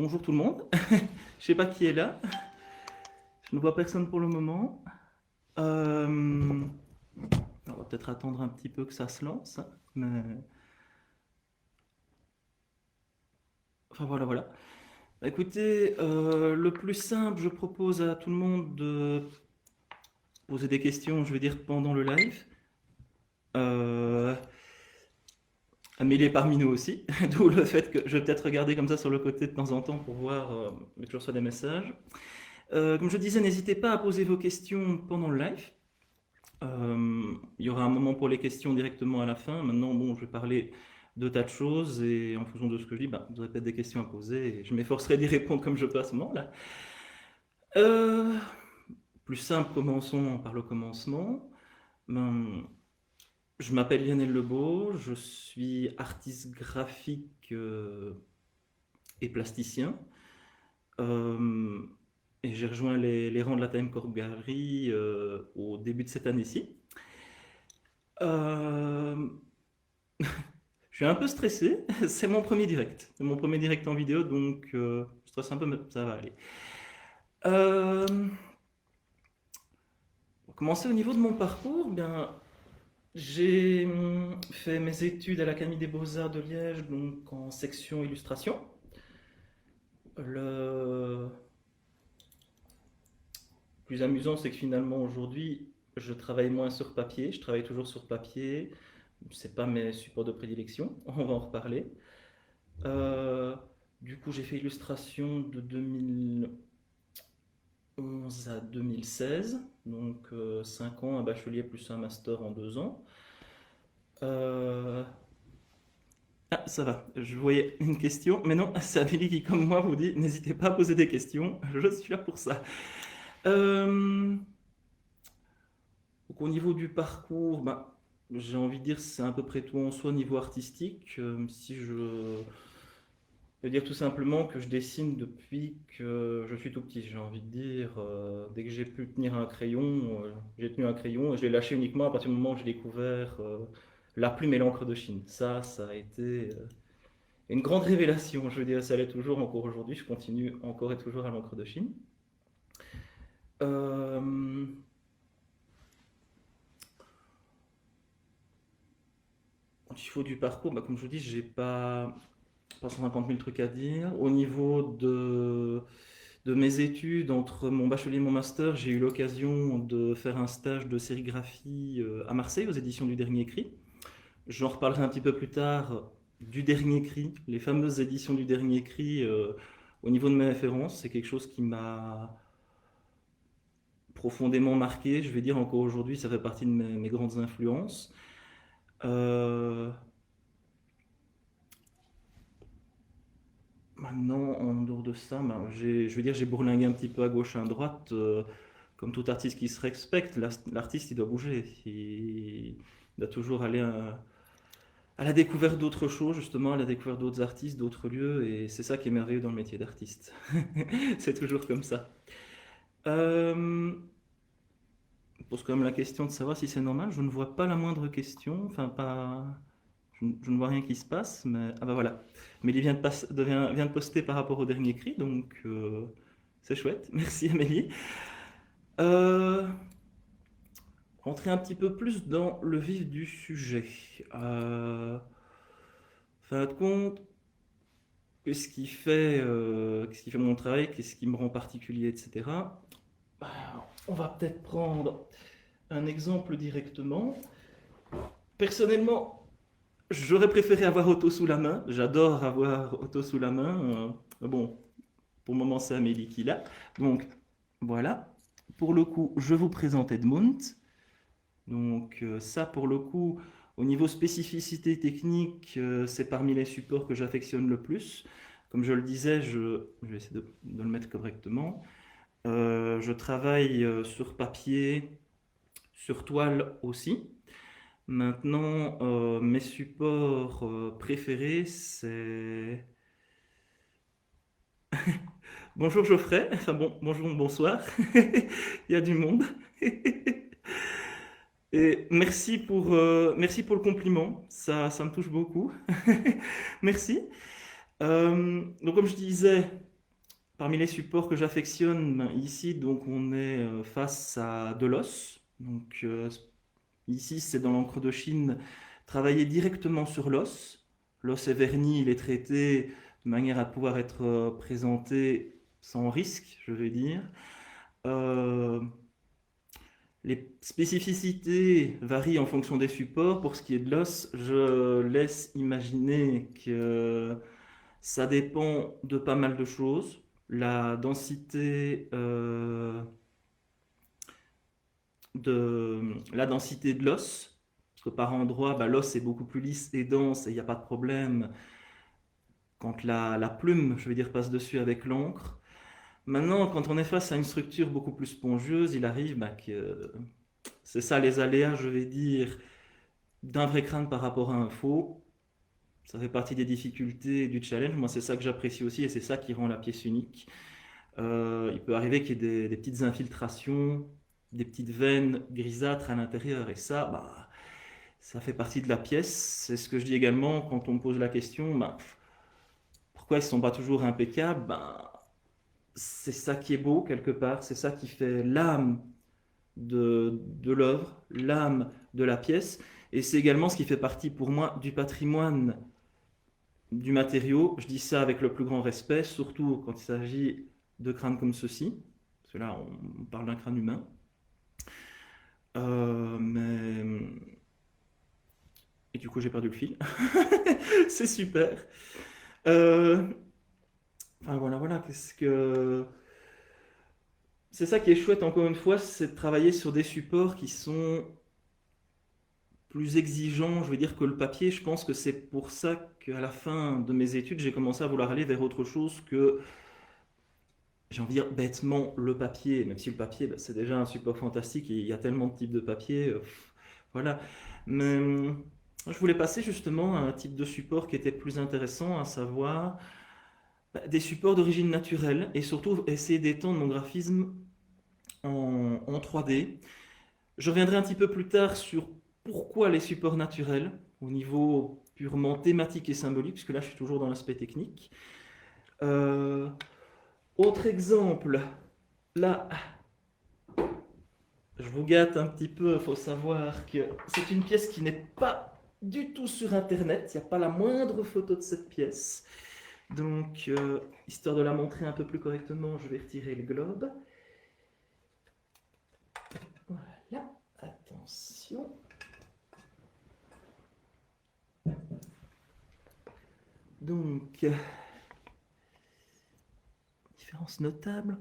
bonjour tout le monde. Je sais pas qui est là. Je ne vois personne pour le moment. On va peut-être attendre un petit peu que ça se lance. Mais... Enfin voilà, voilà. Écoutez, le plus simple, je propose à tout le monde de poser des questions, je veux dire, pendant le live. Euh, Amélie est parmi nous aussi, d'où le fait que je vais peut-être regarder comme ça sur le côté de temps en temps pour voir que je reçois des messages. Comme je disais, n'hésitez pas à poser vos questions pendant le live. Il y aura un moment pour les questions directement à la fin. Maintenant, bon, je vais parler de tas de choses et en fonction de ce que je dis, vous aurez peut-être des questions à poser et je m'efforcerai d'y répondre comme je peux à ce moment-là. Euh, Plus simple, commençons par le commencement. Ben, je m'appelle Lionel Lebeau, je suis artiste graphique et plasticien. Euh, et j'ai rejoint les rangs de la Time Corp Gallery au début de cette année-ci. Euh, Je suis un peu stressé, c'est mon premier direct. C'est mon premier direct en vidéo, donc je stresse un peu, mais ça va aller. Pour commencer au niveau de mon parcours, bien, j'ai fait mes études à l'Académie des Beaux-Arts de Liège, donc en section illustration. Le plus amusant, c'est que finalement aujourd'hui, je travaille moins sur papier, je travaille toujours sur papier. C'est pas mes supports de prédilection, on va en reparler. Euh, du coup, j'ai fait illustration de 2011 à 2016, donc 5 ans, un bachelier plus un master en 2 ans. Euh, Ah, ça va, je voyais une question, mais non, c'est Amélie qui, comme moi, vous dit n'hésitez pas à poser des questions, je suis là pour ça. Euh, Donc, au niveau du parcours, j'ai envie de dire c'est à peu près tout en soi au niveau artistique. Si je veux dire tout simplement que je dessine depuis que je suis tout petit. J'ai envie de dire, dès que j'ai pu tenir un crayon, j'ai tenu un crayon et je l'ai lâché uniquement à partir du moment où j'ai découvert la plume et l'encre de Chine. Ça a été une grande révélation. Je veux dire, ça l'est toujours encore aujourd'hui. Je continue encore et toujours à l'encre de Chine. Euh, Au niveau du parcours, comme je vous dis, j'ai pas 150 000 trucs à dire. Au niveau de mes études, entre mon bachelier et mon master, j'ai eu l'occasion de faire un stage de sérigraphie à Marseille, aux éditions du Dernier Cri. J'en reparlerai un petit peu plus tard du Dernier Cri, les fameuses éditions du Dernier Cri. Au niveau de mes références, c'est quelque chose qui m'a profondément marqué. Je vais dire encore aujourd'hui, ça fait partie de mes grandes influences. Euh, Maintenant, en dehors de ça, je veux dire, j'ai bourlingué un petit peu à gauche et à droite. Comme tout artiste qui se respecte, l'artiste, il doit bouger. Il doit toujours aller à la découverte d'autres choses, justement, à la découverte d'autres artistes, d'autres lieux. Et c'est ça qui est merveilleux dans le métier d'artiste. C'est toujours comme ça. Euh, Je pose quand même la question de savoir si c'est normal. Je ne vois pas la moindre question. Enfin, pas. Je ne vois rien qui se passe, mais ah bah voilà. Amélie vient de poster par rapport au dernier cri, donc c'est chouette. Merci Amélie. Euh, Rentrer un petit peu plus dans le vif du sujet. Fin de compte, qu'est-ce qui fait mon travail, qu'est-ce qui me rend particulier, etc. Bah, on va peut-être prendre un exemple directement. Personnellement, j'aurais préféré avoir Otto sous la main. J'adore avoir Otto sous la main. Bon, pour le moment, c'est Amélie qui l'a. Donc, voilà. Pour le coup, je vous présente Edmund. Donc, ça, pour le coup, au niveau spécificité technique, c'est parmi les supports que j'affectionne le plus. Comme je le disais, je vais essayer de le mettre correctement. Je travaille sur papier, sur toile aussi. Maintenant, mes supports préférés, c'est... Bonjour Geoffrey, enfin bon, bonjour, bonsoir, il y a du monde. Et merci pour le compliment, ça me touche beaucoup. Merci. Donc comme je disais, parmi les supports que j'affectionne, ben, ici, donc, on est face à de l'os. Donc, ici, c'est dans l'encre de Chine, travailler directement sur l'os. L'os est verni, il est traité de manière à pouvoir être présenté sans risque, je vais dire. Euh, les spécificités varient en fonction des supports. Pour ce qui est de l'os, je laisse imaginer que ça dépend de pas mal de choses. La densité, la densité de l'os, parce que par endroit, bah, l'os est beaucoup plus lisse et dense et il n'y a pas de problème quand la plume, je veux dire, passe dessus avec l'encre. Maintenant, quand on est face à une structure beaucoup plus spongieuse, il arrive bah, que c'est ça les aléas, je vais dire, d'un vrai crâne par rapport à un faux. Ça fait partie des difficultés du challenge. Moi, c'est ça que j'apprécie aussi et c'est ça qui rend la pièce unique. Il peut arriver qu'il y ait des petites infiltrations, des petites veines grisâtres à l'intérieur et ça, bah, ça fait partie de la pièce. C'est ce que je dis également quand on me pose la question, bah, pourquoi ils ne sont pas toujours impeccables? Bah, c'est ça qui est beau quelque part, c'est ça qui fait l'âme de l'œuvre, l'âme de la pièce. Et c'est également ce qui fait partie pour moi du patrimoine du matériau. Je dis ça avec le plus grand respect, surtout quand il s'agit de crânes comme ceci. Parce que là, on parle d'un crâne humain. Mais... Et du coup, j'ai perdu le fil. C'est super. Euh, Enfin, voilà. Qu'est-ce que... C'est ça qui est chouette, encore une fois, c'est de travailler sur des supports qui sont plus exigeants, je veux dire, que le papier. Je pense que c'est pour ça qu'à la fin de mes études, j'ai commencé à vouloir aller vers autre chose que, j'ai envie de dire, bêtement, le papier. Même si le papier, bah, c'est déjà un support fantastique, et il y a tellement de types de papier. Voilà. Mais je voulais passer justement à un type de support qui était plus intéressant, à savoir bah, des supports d'origine naturelle, et surtout essayer d'étendre mon graphisme en 3D. Je reviendrai un petit peu plus tard sur pourquoi les supports naturels, au niveau purement thématique et symbolique, puisque là je suis toujours dans l'aspect technique. Euh, Autre exemple, là, je vous gâte un petit peu, il faut savoir que c'est une pièce qui n'est pas du tout sur Internet, il n'y a pas la moindre photo de cette pièce. Donc, histoire de la montrer un peu plus correctement, je vais retirer le globe. Voilà, attention. Donc, différences notables.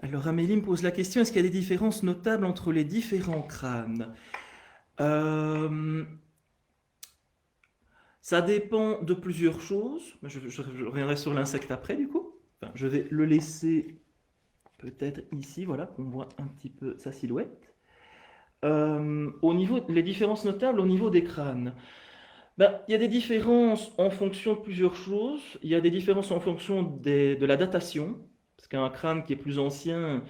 Alors Amélie me pose la question, est-ce qu'il y a des différences notables entre les différents crânes? Ça dépend de plusieurs choses. Je reviendrai sur l'insecte après du coup. Enfin, je vais le laisser peut-être ici, voilà, qu'on voit un petit peu sa silhouette. Les différences notables au niveau des crânes. Ben, il y a des différences en fonction de plusieurs choses. Il y a des différences en fonction de la datation. Parce qu'un crâne qui est plus ancien,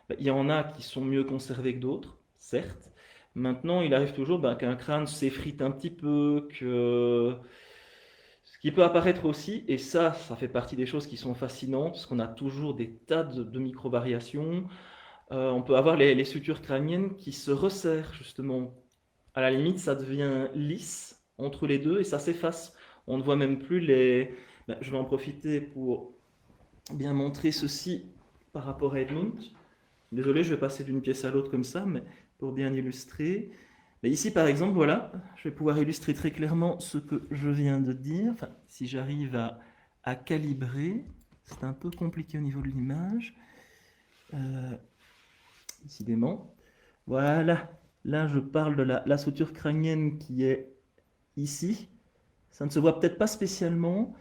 ben, il y en a qui sont mieux conservés que d'autres, certes. Maintenant, il arrive toujours ben, qu'un crâne s'effrite un petit peu, que ce qui peut apparaître aussi, et ça fait partie des choses qui sont fascinantes, parce qu'on a toujours des tas de micro-variations. On peut avoir les sutures crâniennes qui se resserrent, justement. À la limite, ça devient lisse entre les deux et ça s'efface. On ne voit même plus les... Ben, je vais en profiter pour bien montrer ceci par rapport à Edmund. Désolé, je vais passer d'une pièce à l'autre comme ça, mais pour bien illustrer. Mais ici, par exemple, voilà, je vais pouvoir illustrer très clairement ce que je viens de dire. Enfin, si j'arrive à calibrer, c'est un peu compliqué au niveau de l'image. Décidément. Voilà, là je parle de la suture crânienne qui est ici. Ça ne se voit peut-être pas spécialement.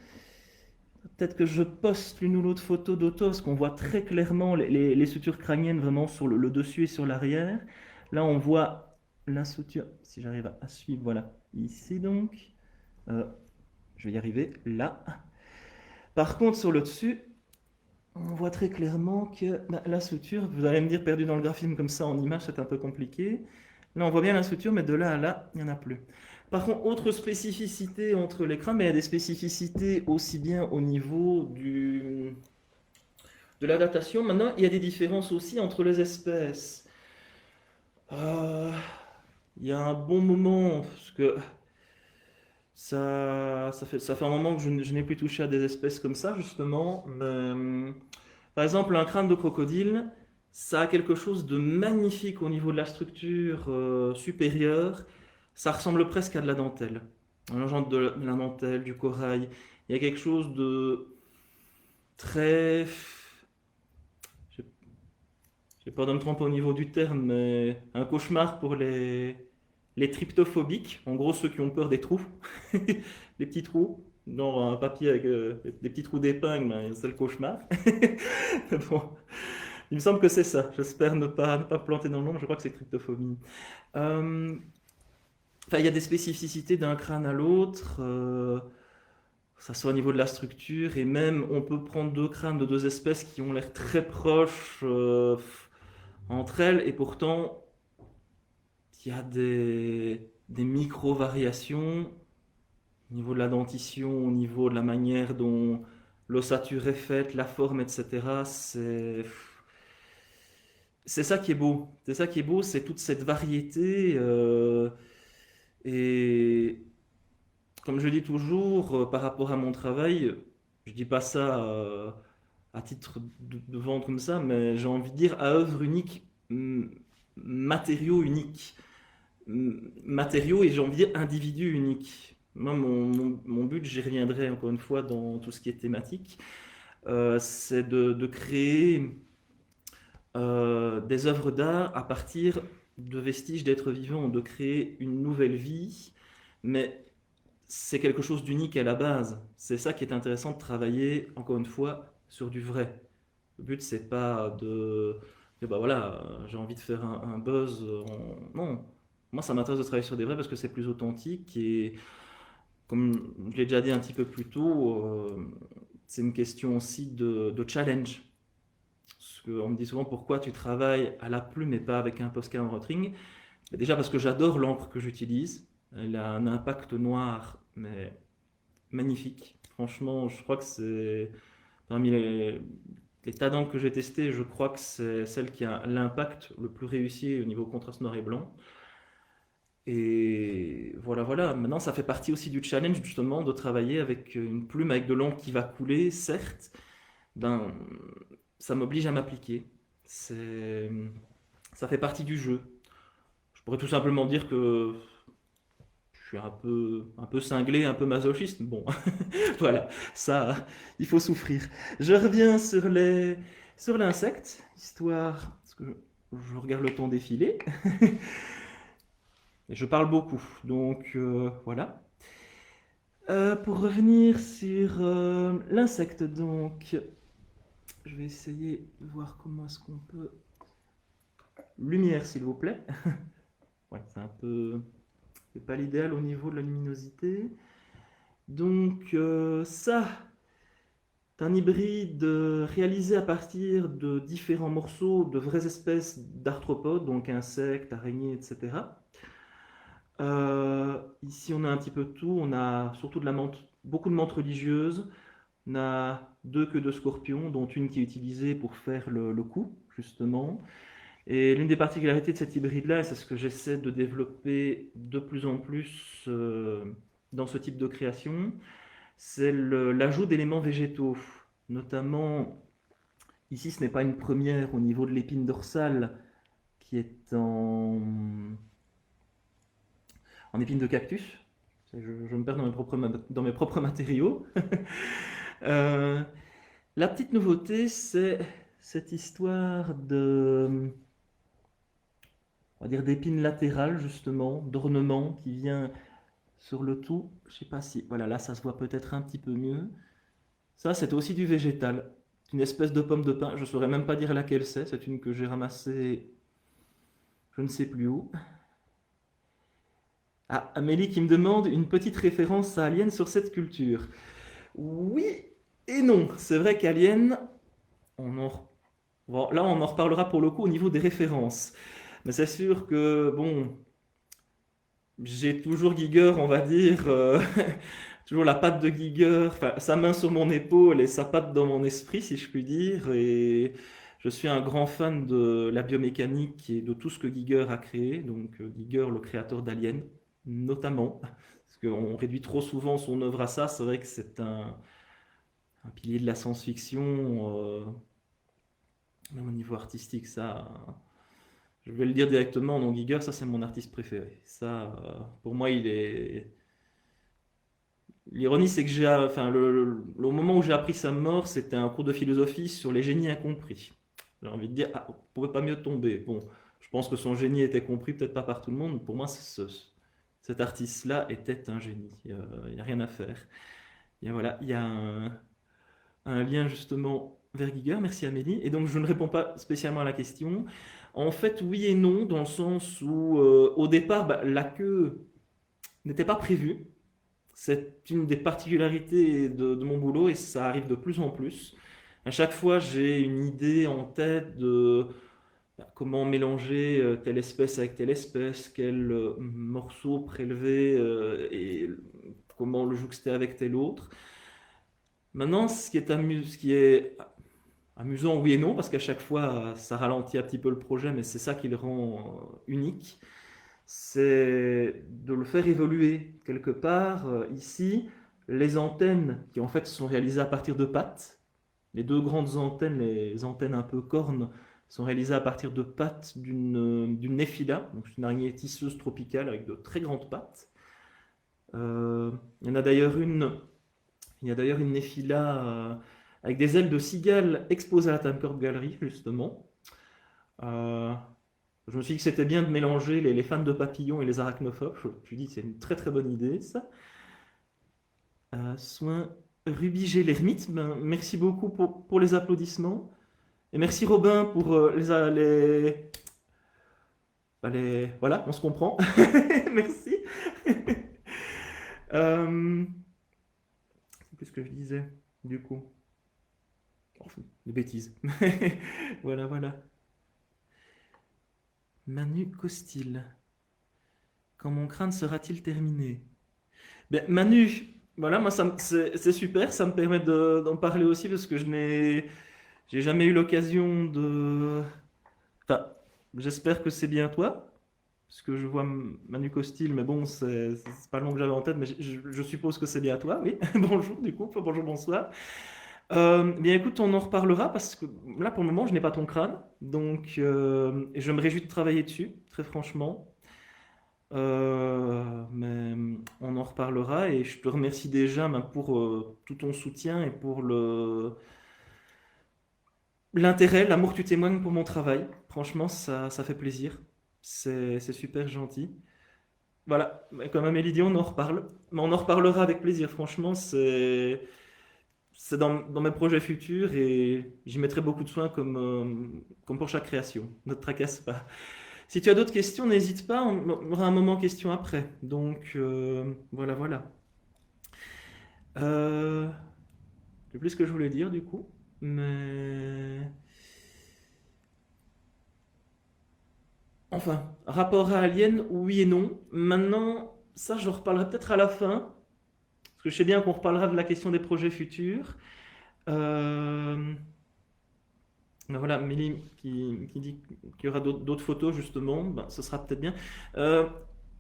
Peut-être que je poste l'une ou l'autre photo d'auto, parce qu'on voit très clairement les sutures crâniennes vraiment sur le dessus et sur l'arrière. Là, on voit la suture, si j'arrive à suivre, voilà, ici donc. Je vais y arriver, là. Par contre, sur le dessus, on voit très clairement que la suture, vous allez me dire, perdu dans le graphisme comme ça en image, c'est un peu compliqué. Là, on voit bien la suture, mais de là à là, il n'y en a plus. Par contre, autre spécificité entre les crânes, mais il y a des spécificités aussi bien au niveau de la datation. Maintenant, il y a des différences aussi entre les espèces. Euh, il y a un bon moment, parce que ça fait un moment que je n'ai plus touché à des espèces comme ça, justement. Mais, par exemple, un crâne de crocodile, ça a quelque chose de magnifique au niveau de la structure supérieure. Ça ressemble presque à de la dentelle. Un genre de la dentelle, du corail. Il y a quelque chose de très... Je j'ai peur de me tromper au niveau du terme, mais un cauchemar pour les tryptophobiques. En gros, ceux qui ont peur des trous. Les petits trous. Genre un papier avec des petits trous d'épingle, ben, c'est le cauchemar. Bon, il me semble que c'est ça. J'espère ne pas me planter dans l'ombre. Je crois que c'est cryptophobie. Euh, Enfin, il y a des spécificités d'un crâne à l'autre, que ça soit au niveau de la structure, et même on peut prendre deux crânes de deux espèces qui ont l'air très proches entre elles, et pourtant il y a des micro-variations au niveau de la dentition, au niveau de la manière dont l'ossature est faite, la forme, etc. C'est ça qui est beau. C'est ça qui est beau, c'est toute cette variété. Et comme je dis toujours, par rapport à mon travail, je dis pas ça à titre de vendre comme ça, mais j'ai envie de dire à œuvre unique, matériaux uniques. Matériaux et j'ai envie de dire individus uniques. Moi, mon but, j'y reviendrai encore une fois dans tout ce qui est thématique, c'est de créer des œuvres d'art à partir de vestiges d'êtres vivants, de créer une nouvelle vie, mais c'est quelque chose d'unique à la base. C'est ça qui est intéressant de travailler, encore une fois, sur du vrai. Le but, c'est pas de bah voilà, j'ai envie de faire un buzz. Non, moi, ça m'intéresse de travailler sur des vrais parce que c'est plus authentique et comme je l'ai déjà dit un petit peu plus tôt, c'est une question aussi de challenge. Parce qu'on me dit souvent pourquoi tu travailles à la plume et pas avec un Posca en rotring. Déjà parce que j'adore l'encre que j'utilise. Elle a un impact noir, mais magnifique. Franchement, je crois que c'est parmi les tas d'encres que j'ai testées, je crois que c'est celle qui a l'impact le plus réussi au niveau contraste noir et blanc. Et voilà, voilà. Maintenant, ça fait partie aussi du challenge, justement, de travailler avec une plume, avec de l'encre qui va couler, certes. Ben, ça m'oblige à m'appliquer. C'est, ça fait partie du jeu. Je pourrais tout simplement dire que je suis un peu cinglé, un peu masochiste. Bon, voilà, ça, il faut souffrir. Je reviens sur l'insecte, histoire, parce que je regarde le temps défiler. Et je parle beaucoup, donc voilà. Pour revenir sur l'insecte, donc, je vais essayer de voir comment est-ce qu'on peut... Lumière, s'il vous plaît. Ouais, c'est pas l'idéal au niveau de la luminosité. Donc ça, c'est un hybride réalisé à partir de différents morceaux de vraies espèces d'arthropodes, donc insectes, araignées, etc. Ici, on a un petit peu de tout. On a surtout beaucoup de menthes religieuses. On a deux queues de scorpions, dont une qui est utilisée pour faire le coup, justement. Et l'une des particularités de cet hybride-là, et c'est ce que j'essaie de développer de plus en plus dans ce type de création, c'est l'ajout d'éléments végétaux. Notamment, ici, ce n'est pas une première au niveau de l'épine dorsale qui est en épine de cactus. Je me perds dans mes propres matériaux. Euh, la petite nouveauté, c'est cette histoire on va dire d'épines latérales, justement, d'ornement qui vient sur le tout. Je sais pas si, voilà, là, ça se voit peut-être un petit peu mieux. Ça, c'est aussi du végétal. Une espèce de pomme de pin. Je saurais même pas dire laquelle c'est. C'est une que j'ai ramassée, je ne sais plus où. Ah, Amélie qui me demande une petite référence à Alien sur cette culture. Oui et non. C'est vrai qu'Alien, on en... bon, là, on en reparlera pour le coup au niveau des références. Mais c'est sûr que, bon, j'ai toujours Giger, on va dire, toujours la patte de Giger, enfin, sa main sur mon épaule et sa patte dans mon esprit, si je puis dire. Et je suis un grand fan de la biomécanique et de tout ce que Giger a créé. Donc, Giger, le créateur d'Alien, notamment, parce qu'on réduit trop souvent son œuvre à ça. C'est vrai que c'est un pilier de la science-fiction. Même au niveau artistique, ça, je vais le dire directement, non, Giger, ça c'est mon artiste préféré. Ça, pour moi, il est. L'ironie, c'est que enfin, le moment où j'ai appris sa mort, c'était un cours de philosophie sur les génies incompris. J'ai envie de dire, ah, on ne pouvait pas mieux tomber. Bon, je pense que son génie était compris, peut-être pas par tout le monde. Pour moi, cet artiste-là était un génie. Il n'y a rien à faire. Et voilà, il y a un lien justement vers Giger. Merci Amélie. Et donc, je ne réponds pas spécialement à la question. En fait, oui et non, dans le sens où, au départ, bah, la queue n'était pas prévue. C'est une des particularités de mon boulot et ça arrive de plus en plus. À chaque fois, j'ai une idée en tête de comment mélanger telle espèce avec telle espèce, quel morceau prélever et comment le jouxter avec tel autre. Maintenant, ce qui est amusant, oui et non, parce qu'à chaque fois, ça ralentit un petit peu le projet, mais c'est ça qui le rend unique, c'est de le faire évoluer quelque part. Ici, les antennes qui en fait sont réalisées à partir de pattes, les deux grandes antennes, les antennes un peu cornes, sont réalisées à partir de pattes d'une néphila, donc une araignée tisseuse tropicale avec de très grandes pattes. Il y en a d'ailleurs une néphila avec des ailes de cigale exposées à la Time Corp Gallery, justement. Euh, je me suis dit que c'était bien de mélanger les fans de papillons et les arachnophobes. Je me suis dit que c'est une très très bonne idée, ça. Soin Ruby G. l'ermite, ben, merci beaucoup pour les applaudissements. Et merci Robin pour Voilà, on se comprend. Merci. euh... Qu'est-ce que je disais, du coup? Enfin, des bêtises. Voilà, voilà. Manu Costil. Quand mon crâne sera-t-il terminé? Ben, Manu, voilà, moi c'est super, ça me permet d'en parler aussi parce que j'ai jamais eu l'occasion de. Enfin, j'espère que c'est bien toi, parce que je vois Manu Costil, mais bon, c'est pas le nom que j'avais en tête, mais je suppose que c'est bien toi, oui. Bonjour du coup, enfin, bonjour, bonsoir. Bien écoute, on en reparlera parce que là pour le moment je n'ai pas ton crâne, donc et je me réjouis de travailler dessus, très franchement. Mais on en reparlera et je te remercie déjà pour tout ton soutien et pour l'intérêt, l'amour que tu témoignes pour mon travail. Franchement, ça fait plaisir. C'est super gentil. Voilà, mais comme Amélie dit, on en reparle. Mais on en reparlera avec plaisir. Franchement, c'est dans mes projets futurs et j'y mettrai beaucoup de soin comme pour chaque création. Ne te tracasse pas. Si tu as d'autres questions, n'hésite pas, on aura un moment question après. Donc, voilà, voilà. Euh, c'est plus ce que je voulais dire, du coup. Mais... Enfin, rapport à Alien, oui et non. Maintenant, ça, je reparlerai peut-être à la fin. Parce que je sais bien qu'on reparlera de la question des projets futurs. Euh, ben voilà, Mélie qui dit qu'il y aura d'autres photos, justement. Ben, ce sera peut-être bien. Euh,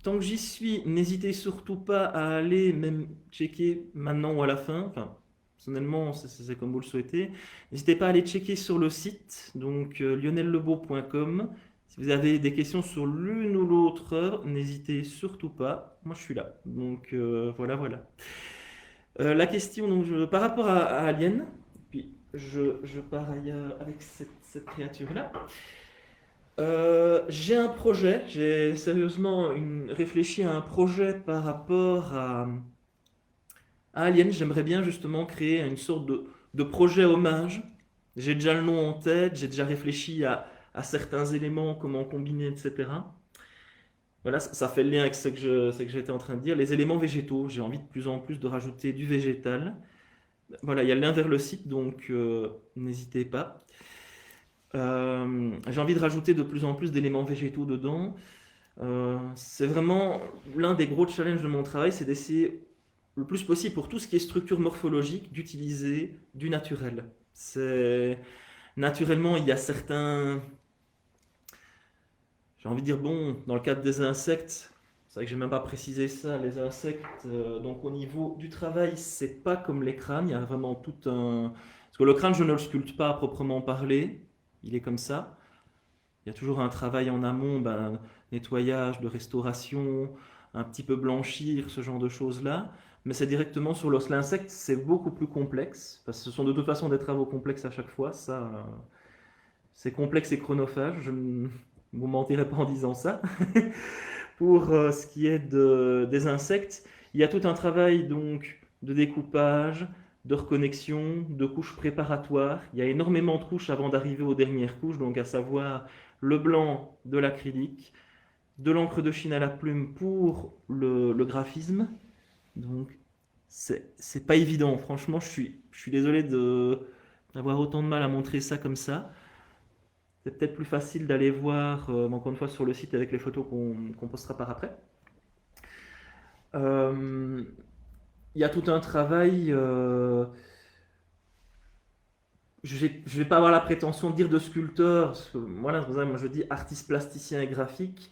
Tant que j'y suis, n'hésitez surtout pas à aller même checker maintenant ou à la fin. Enfin, personnellement, c'est comme vous le souhaitez. N'hésitez pas à aller checker sur le site, donc lionellebeau.com. Si vous avez des questions sur l'une ou l'autre heure, n'hésitez surtout pas. Moi, je suis là. Donc voilà, voilà. La question, donc, par rapport à Alien, puis je pars ailleurs avec cette créature-là. J'ai un projet, j'ai sérieusement réfléchi à un projet par rapport à Alien. J'aimerais bien justement créer une sorte de projet hommage. J'ai déjà le nom en tête, j'ai déjà réfléchi à certains éléments, comment combiner, etc. Voilà, ça fait le lien avec ce que j'étais en train de dire. Les éléments végétaux, j'ai envie de plus en plus de rajouter du végétal. Voilà, il y a le lien vers le site, donc n'hésitez pas. J'ai envie de rajouter de plus en plus d'éléments végétaux dedans. C'est vraiment l'un des gros challenges de mon travail, c'est d'essayer le plus possible pour tout ce qui est structure morphologique, d'utiliser du naturel. C'est naturellement, il y a certains, j'ai envie de dire, bon, dans le cadre des insectes, c'est vrai que j'ai même pas précisé ça, les insectes, donc au niveau du travail, c'est pas comme les crânes, il y a vraiment tout un... Parce que le crâne, je ne le sculpte pas à proprement parler, il est comme ça. Il y a toujours un travail en amont, ben, nettoyage, de restauration, un petit peu blanchir, ce genre de choses-là. Mais c'est directement sur l'os. L'insecte, c'est beaucoup plus complexe, parce que ce sont de toute façon des travaux complexes à chaque fois. Ça, c'est complexe et chronophage. Je ne vous mentirai pas en disant ça. Pour ce qui est des insectes, il y a tout un travail donc de découpage, de reconnexion, de couches préparatoires. Il y a énormément de couches avant d'arriver aux dernières couches, donc à savoir le blanc de l'acrylique, de l'encre de Chine à la plume pour le graphisme. Donc c'est pas évident, franchement, je suis désolé d'avoir autant de mal à montrer ça comme ça. C'est peut-être plus facile d'aller voir, encore une fois, sur le site avec les photos qu'on postera par après. Euh, Il y a tout un travail. Je ne vais pas avoir la prétention de dire de sculpteur. Parce que, voilà, moi je dis artiste plasticien et graphique.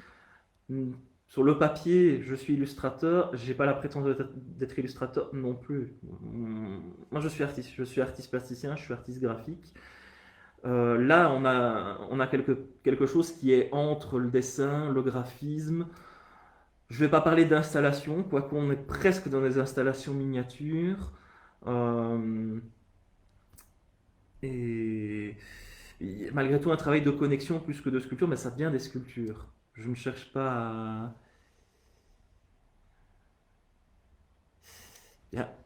Sur le papier, je suis illustrateur. J'ai pas la prétention d'être illustrateur non plus. Moi je suis artiste plasticien, je suis artiste graphique. Là, on a quelque chose qui est entre le dessin, le graphisme. Je ne vais pas parler d'installation, quoique on est presque dans des installations miniatures. Euh, et, et malgré tout, un travail de connexion plus que de sculpture, mais ça devient des sculptures. Je ne cherche pas à... Yeah.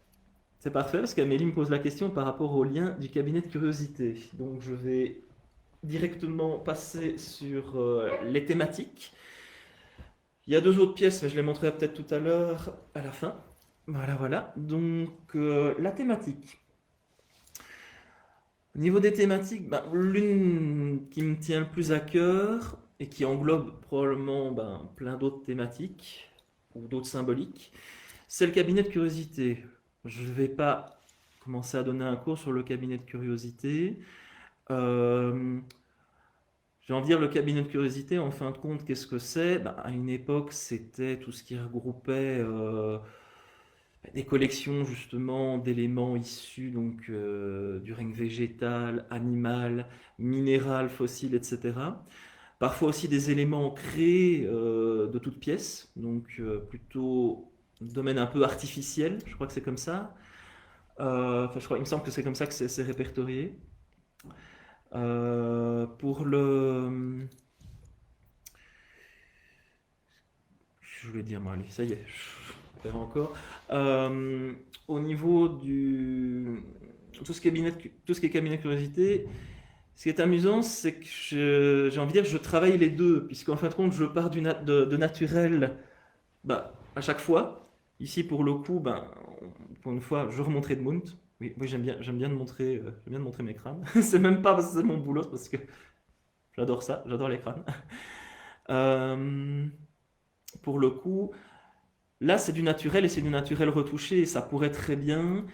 C'est parfait parce qu'Amélie me pose la question par rapport au lien du cabinet de curiosité. Donc je vais directement passer sur les thématiques. Il y a deux autres pièces, mais je les montrerai peut-être tout à l'heure à la fin. Voilà, voilà. Donc la thématique. Au niveau des thématiques, ben, l'une qui me tient le plus à cœur et qui englobe probablement ben, plein d'autres thématiques ou d'autres symboliques, c'est le cabinet de curiosité. Je ne vais pas commencer à donner un cours sur le cabinet de curiosité. Euh, j'ai envie de dire le cabinet de curiosité, en fin de compte, qu'est-ce que c'est? Ben, à une époque, c'était tout ce qui regroupait des collections justement d'éléments issus donc du règne végétal, animal, minéral, fossile, etc. Parfois aussi des éléments créés de toutes pièces, donc plutôt domaine un peu artificiel, je crois que c'est comme ça. Enfin, il me semble que c'est comme ça que c'est répertorié. Pour le... Je voulais dire, moi, allez, ça y est, je perds encore. Euh, Au niveau du... tout ce qui est cabinet de curiosité, ce qui est amusant, c'est que j'ai envie de dire que je travaille les deux, puisqu'en fin de compte, je pars de naturel bah, à chaque fois. Ici, pour le coup, ben, pour une fois, je remonterai de Mount. Oui, oui j'aime bien j'aime bien de montrer mes crânes. C'est même pas parce que c'est mon boulot, c'est parce que j'adore ça, j'adore les crânes. Euh, pour le coup, là, c'est du naturel et c'est du naturel retouché. Ça pourrait très bien,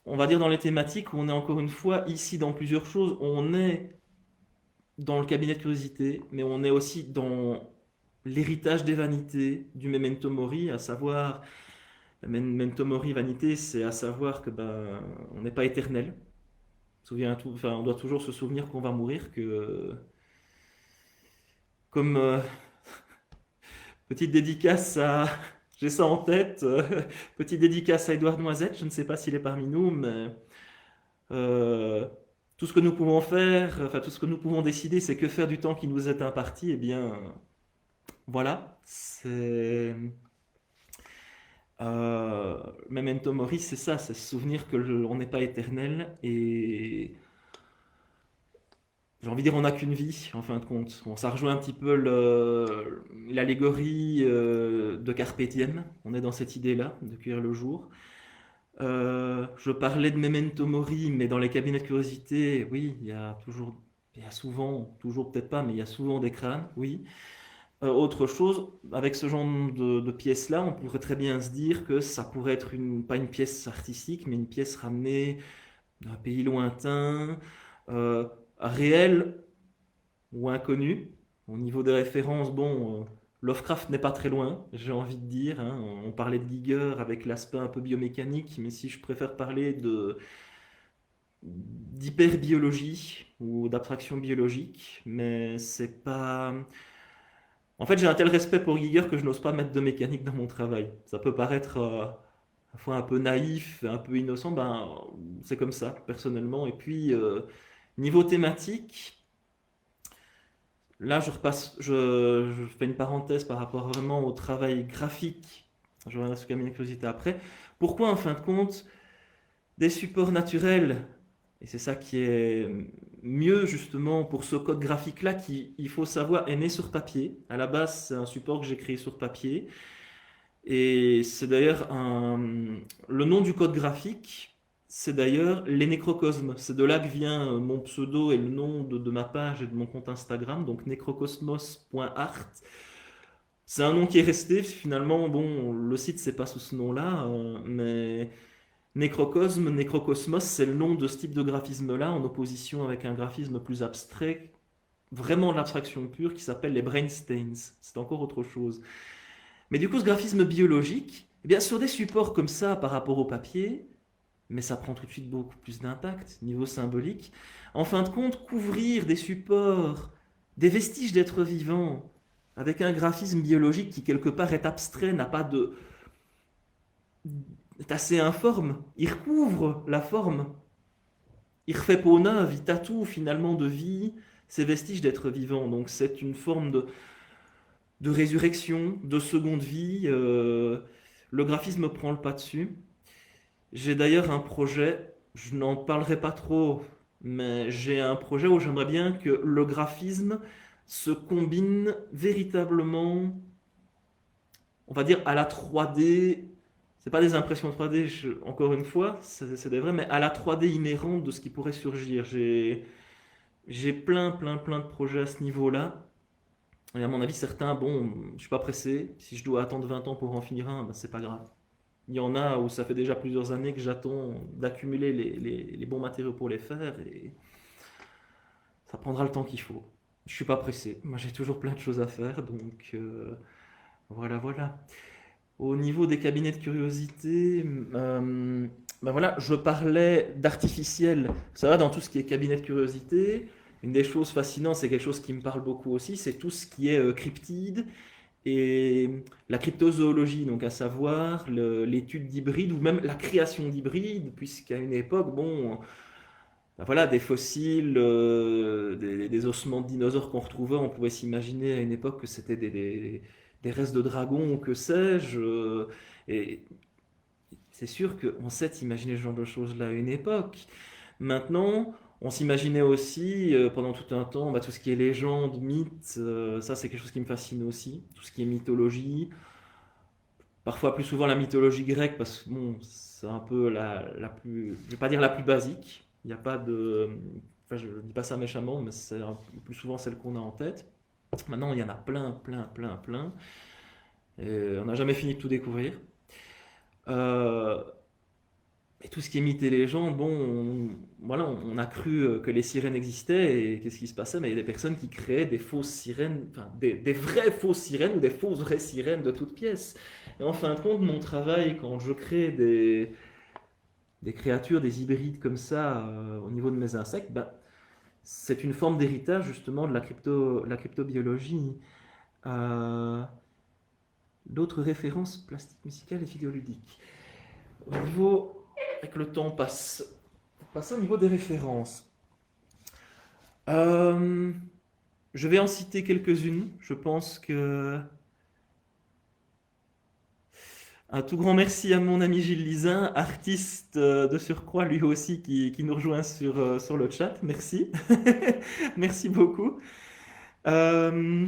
on va dire dans les thématiques, où on est encore une fois ici dans plusieurs choses. On est dans le cabinet de curiosité, mais on est aussi dans l'héritage des vanités du memento mori, à savoir, memento mori, vanité, c'est à savoir que ben, on n'est pas éternel. Enfin, on doit toujours se souvenir qu'on va mourir, que comme petite dédicace à, j'ai ça en tête, petite dédicace à Édouard Noisette, je ne sais pas s'il est parmi nous, mais euh, tout ce que nous pouvons faire, enfin tout ce que nous pouvons décider, c'est que faire du temps qui nous est imparti, eh bien voilà, c'est Memento Mori, c'est ça, c'est se souvenir que on n'est pas éternel et j'ai envie de dire on n'a qu'une vie en fin de compte. Bon, ça rejoint un petit peu l'allégorie de Carpe Diem. On est dans cette idée-là de cueillir le jour. Je parlais de Memento Mori, mais dans les cabinets de curiosité, oui, il y a souvent, toujours peut-être pas, mais il y a souvent des crânes, oui. Autre chose, avec ce genre de pièces-là, on pourrait très bien se dire que ça pourrait être pas une pièce artistique, mais une pièce ramenée d'un pays lointain, euh, réel ou inconnu. Au niveau des références, bon, Lovecraft n'est pas très loin, j'ai envie de dire, hein. On parlait de Giger avec l'aspect un peu biomécanique, mais si je préfère parler d'hyperbiologie ou d'abstraction biologique, mais c'est pas. En fait, j'ai un tel respect pour Giger que je n'ose pas mettre de mécanique dans mon travail. Ça peut paraître à la fois un peu naïf, un peu innocent, ben c'est comme ça, personnellement. Et puis, niveau thématique, là, je fais une parenthèse par rapport vraiment au travail graphique. Je reviendrai sur Camille Curiosité après. Pourquoi, en fin de compte, des supports naturels, et c'est ça qui est mieux justement pour ce code graphique-là, qui, il faut savoir, est né sur papier. À la base, c'est un support que j'ai créé sur papier. Et c'est d'ailleurs le nom du code graphique, c'est d'ailleurs les nécrocosmes. C'est de là que vient mon pseudo et le nom de ma page et de mon compte Instagram, donc necrocosmos.art. C'est un nom qui est resté, finalement, bon, le site c'est pas sous ce nom-là, mais Necrocosme, Necrocosmos, c'est le nom de ce type de graphisme-là, en opposition avec un graphisme plus abstrait, vraiment de l'abstraction pure, qui s'appelle les brainstains. C'est encore autre chose. Mais du coup, ce graphisme biologique, eh bien, sur des supports comme ça par rapport au papier, mais ça prend tout de suite beaucoup plus d'impact, niveau symbolique. En fin de compte, couvrir des supports, des vestiges d'êtres vivants, avec un graphisme biologique qui quelque part est abstrait, n'a pas de, est assez informe. Il recouvre la forme. Il refait peau neuve, il tatoue finalement de vie ces vestiges d'êtres vivants. Donc c'est une forme de résurrection, de seconde vie. Le graphisme prend le pas dessus. J'ai d'ailleurs un projet, je n'en parlerai pas trop, mais j'ai un projet où j'aimerais bien que le graphisme se combine véritablement, on va dire, à la 3D. C'est pas des impressions 3D, encore une fois, c'est des vrais, mais à la 3D inhérente de ce qui pourrait surgir. J'ai plein de projets à ce niveau-là. Et à mon avis, certains, bon, je suis pas pressé. Si je dois attendre 20 ans pour en finir un, ben, c'est pas grave. Il y en a où ça fait déjà plusieurs années que j'attends d'accumuler les bons matériaux pour les faire et ça prendra le temps qu'il faut. Je suis pas pressé. Moi, j'ai toujours plein de choses à faire, donc voilà. Au niveau des cabinets de curiosité, ben voilà, je parlais d'artificiel. Ça va dans tout ce qui est cabinet de curiosité. Une des choses fascinantes, c'est quelque chose qui me parle beaucoup aussi, c'est tout ce qui est cryptide et la cryptozoologie, donc à savoir l'étude d'hybrides ou même la création d'hybrides, puisqu'à une époque, bon, ben voilà, des fossiles, des ossements de dinosaures qu'on retrouvait, on pouvait s'imaginer à une époque que c'était des restes de dragons ou que sais-je. Et c'est sûr qu'on sait imaginer ce genre de choses-là à une époque. Maintenant, on s'imaginait aussi pendant tout un temps bah, tout ce qui est légende, mythe, ça c'est quelque chose qui me fascine aussi, tout ce qui est mythologie, parfois plus souvent la mythologie grecque parce que bon, c'est un peu la plus, je vais pas dire la plus basique, il n'y a pas de, enfin je dis pas ça méchamment, mais c'est plus souvent celle qu'on a en tête. Maintenant, il y en a plein, et on n'a jamais fini de tout découvrir. Euh, Et tout ce qui est mythe et légende, bon, voilà, on a cru que les sirènes existaient et qu'est-ce qui se passait? Mais il y a des personnes qui créaient des fausses sirènes, enfin des vraies fausses sirènes ou des fausses vraies sirènes de toutes pièces. Et en fin de compte, mon travail, quand je crée des créatures, des hybrides comme ça au niveau de mes insectes, ben, c'est une forme d'héritage justement de la cryptobiologie. Euh, D'autres références plastiques, musicales et vidéoludiques. Au niveau, avec le temps passe. Passer au niveau des références. Euh, je vais en citer quelques-unes. Je pense que un tout grand merci à mon ami Gilles Lizin, artiste de surcroît lui aussi qui nous rejoint sur le chat. Merci. Merci beaucoup. Euh,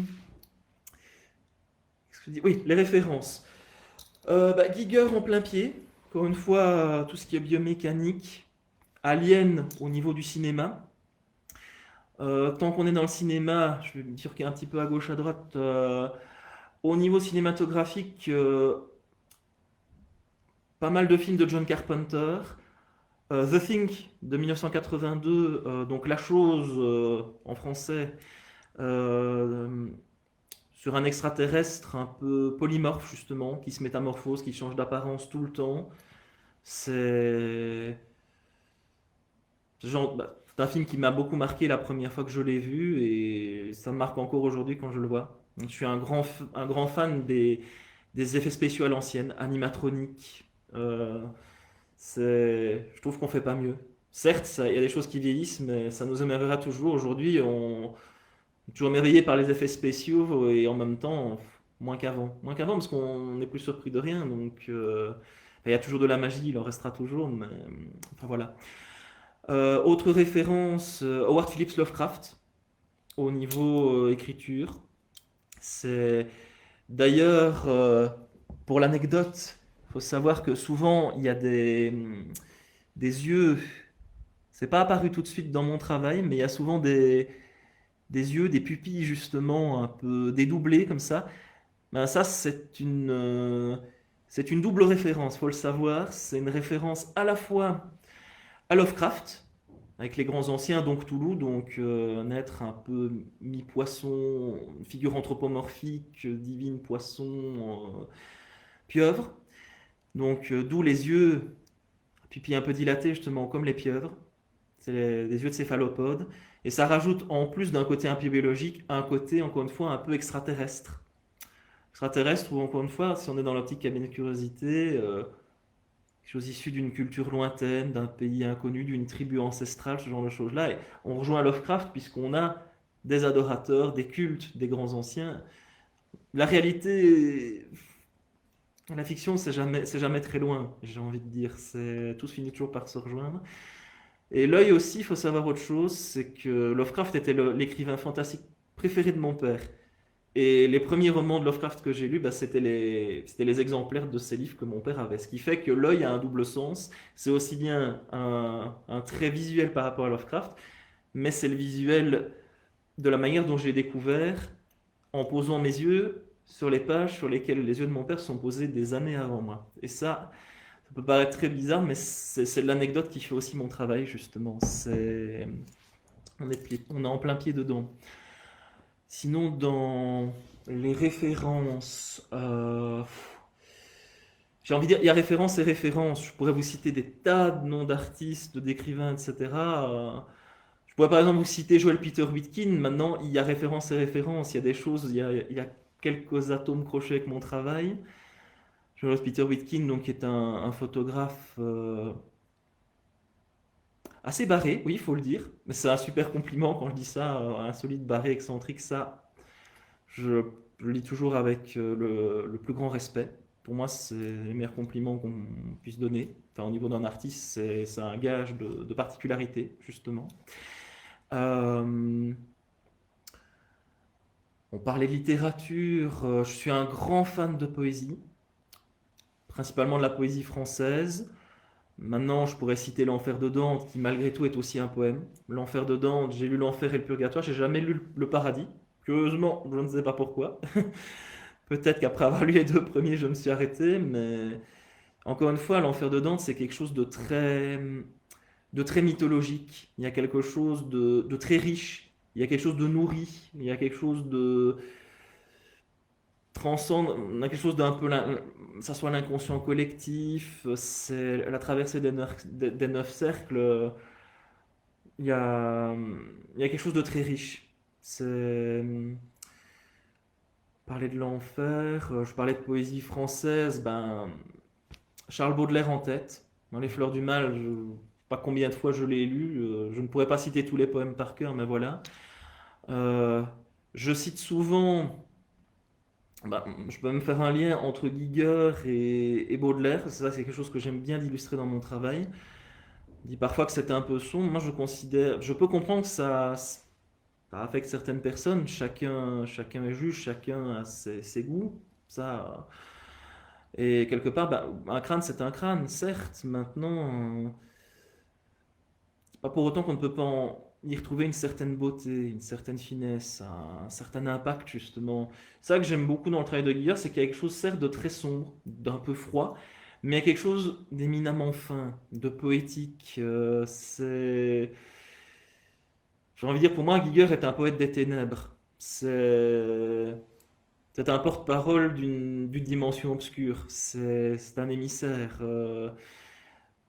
oui, les références. Bah, Giger en plein pied. Encore une fois, tout ce qui est biomécanique. Alien au niveau du cinéma. Tant qu'on est dans le cinéma, je vais me bifurquer un petit peu à gauche, à droite. Au niveau cinématographique, pas mal de films de John Carpenter. The Thing de 1982, donc La Chose en français, euh, sur un extraterrestre un peu polymorphe justement, qui se métamorphose, qui change d'apparence tout le temps. C'est c'est un film qui m'a beaucoup marqué la première fois que je l'ai vu et ça me marque encore aujourd'hui quand je le vois. Donc, je suis un grand fan des effets spéciaux à l'ancienne, animatroniques. Je trouve qu'on fait pas mieux. Certes, il y a des choses qui vieillissent, mais ça nous émerveillera toujours. Aujourd'hui, on est toujours émerveillé par les effets spéciaux et en même temps, moins qu'avant. Moins qu'avant parce qu'on n'est plus surpris de rien. Donc, il y a toujours de la magie, il en restera toujours. Mais, enfin, voilà. Autre référence, Howard Phillips Lovecraft, au niveau écriture. C'est d'ailleurs, pour l'anecdote, il faut savoir que souvent, il y a des yeux. C'est pas apparu tout de suite dans mon travail, mais il y a souvent des yeux, des pupilles justement un peu dédoublées comme ça. Ben ça, c'est une double référence, faut le savoir. C'est une référence à la fois à Lovecraft, avec les grands anciens, donc Cthulhu, donc un être un peu mi-poisson, figure anthropomorphique, divine, poisson, pieuvre. Donc d'où les yeux, pupilles un peu dilatées justement, comme les pieuvres. C'est des yeux de céphalopodes. Et ça rajoute, en plus d'un côté un peu biologique, un côté, encore une fois, un peu extraterrestre. Extraterrestre, ou encore une fois, si on est dans l'optique cabinet de curiosité, quelque chose issu d'une culture lointaine, d'un pays inconnu, d'une tribu ancestrale, ce genre de choses-là. Et on rejoint Lovecraft puisqu'on a des adorateurs, des cultes, des grands anciens. La réalité, la fiction, c'est jamais très loin, j'ai envie de dire. Tout se finit toujours par se rejoindre. Et l'œil aussi, il faut savoir autre chose, c'est que Lovecraft était l'écrivain fantastique préféré de mon père. Et les premiers romans de Lovecraft que j'ai lus, bah, c'était les exemplaires de ces livres que mon père avait. Ce qui fait que l'œil a un double sens. C'est aussi bien un trait visuel par rapport à Lovecraft, mais c'est le visuel de la manière dont j'ai découvert en posant mes yeux sur les pages sur lesquelles les yeux de mon père sont posés des années avant moi. Et ça peut paraître très bizarre, mais c'est l'anecdote qui fait aussi mon travail, justement. On est en plein pied dedans. Sinon, dans les références, j'ai envie de dire, il y a référence et référence. Je pourrais vous citer des tas de noms d'artistes, d'écrivains, etc. Je pourrais par exemple vous citer Joel Peter Witkin. Maintenant, il y a référence et référence. Il y a des choses, il y a quelques atomes crochés avec mon travail. Joel Peter Witkin, donc, est un photographe assez barré, oui, il faut le dire. Mais c'est un super compliment quand je dis ça, insolite, barré, excentrique, ça. Je, je le lis toujours avec le plus grand respect. Pour moi, c'est les meilleurs compliments qu'on puisse donner. Enfin, au niveau d'un artiste, c'est un gage de particularité, justement. Euh, on parlait de littérature. Je suis un grand fan de poésie, principalement de la poésie française. Maintenant, je pourrais citer L'Enfer de Dante, qui malgré tout est aussi un poème. L'Enfer de Dante, j'ai lu L'Enfer et le Purgatoire, j'ai jamais lu le Paradis. Curieusement, je ne sais pas pourquoi. Peut-être qu'après avoir lu les deux premiers, je me suis arrêté, mais encore une fois, l'enfer de Dante, c'est quelque chose de très mythologique. Il y a quelque chose de très riche, il y a quelque chose de nourri, il y a quelque chose de transcende, on a quelque chose d'un peu, ça soit l'inconscient collectif, c'est la traversée des neuf cercles, il y a quelque chose de très riche. C'est parler de l'enfer, je parlais de poésie française, ben Charles Baudelaire en tête. Dans Les Fleurs du Mal, je ne sais pas combien de fois je l'ai lu. Je ne pourrais pas citer tous les poèmes par cœur, mais voilà. Euh, je cite souvent, bah, je peux me faire un lien entre Giger et Baudelaire. Ça, c'est quelque chose que j'aime bien d'illustrer dans mon travail. On dit parfois que c'était un peu sombre. Moi, je peux comprendre que ça affecte certaines personnes. Chacun est juge, chacun a ses goûts. Ça, et quelque part, bah, un crâne, c'est un crâne, certes. Maintenant, c'est pas pour autant qu'on ne peut pas y retrouver une certaine beauté, une certaine finesse, un certain impact justement. C'est ça que j'aime beaucoup dans le travail de Giger, c'est qu'il y a quelque chose certes de très sombre, d'un peu froid, mais il y a quelque chose d'éminemment fin, de poétique. J'ai envie de dire, pour moi, Giger est un poète des ténèbres. C'est un porte-parole d'une dimension obscure. C'est un émissaire.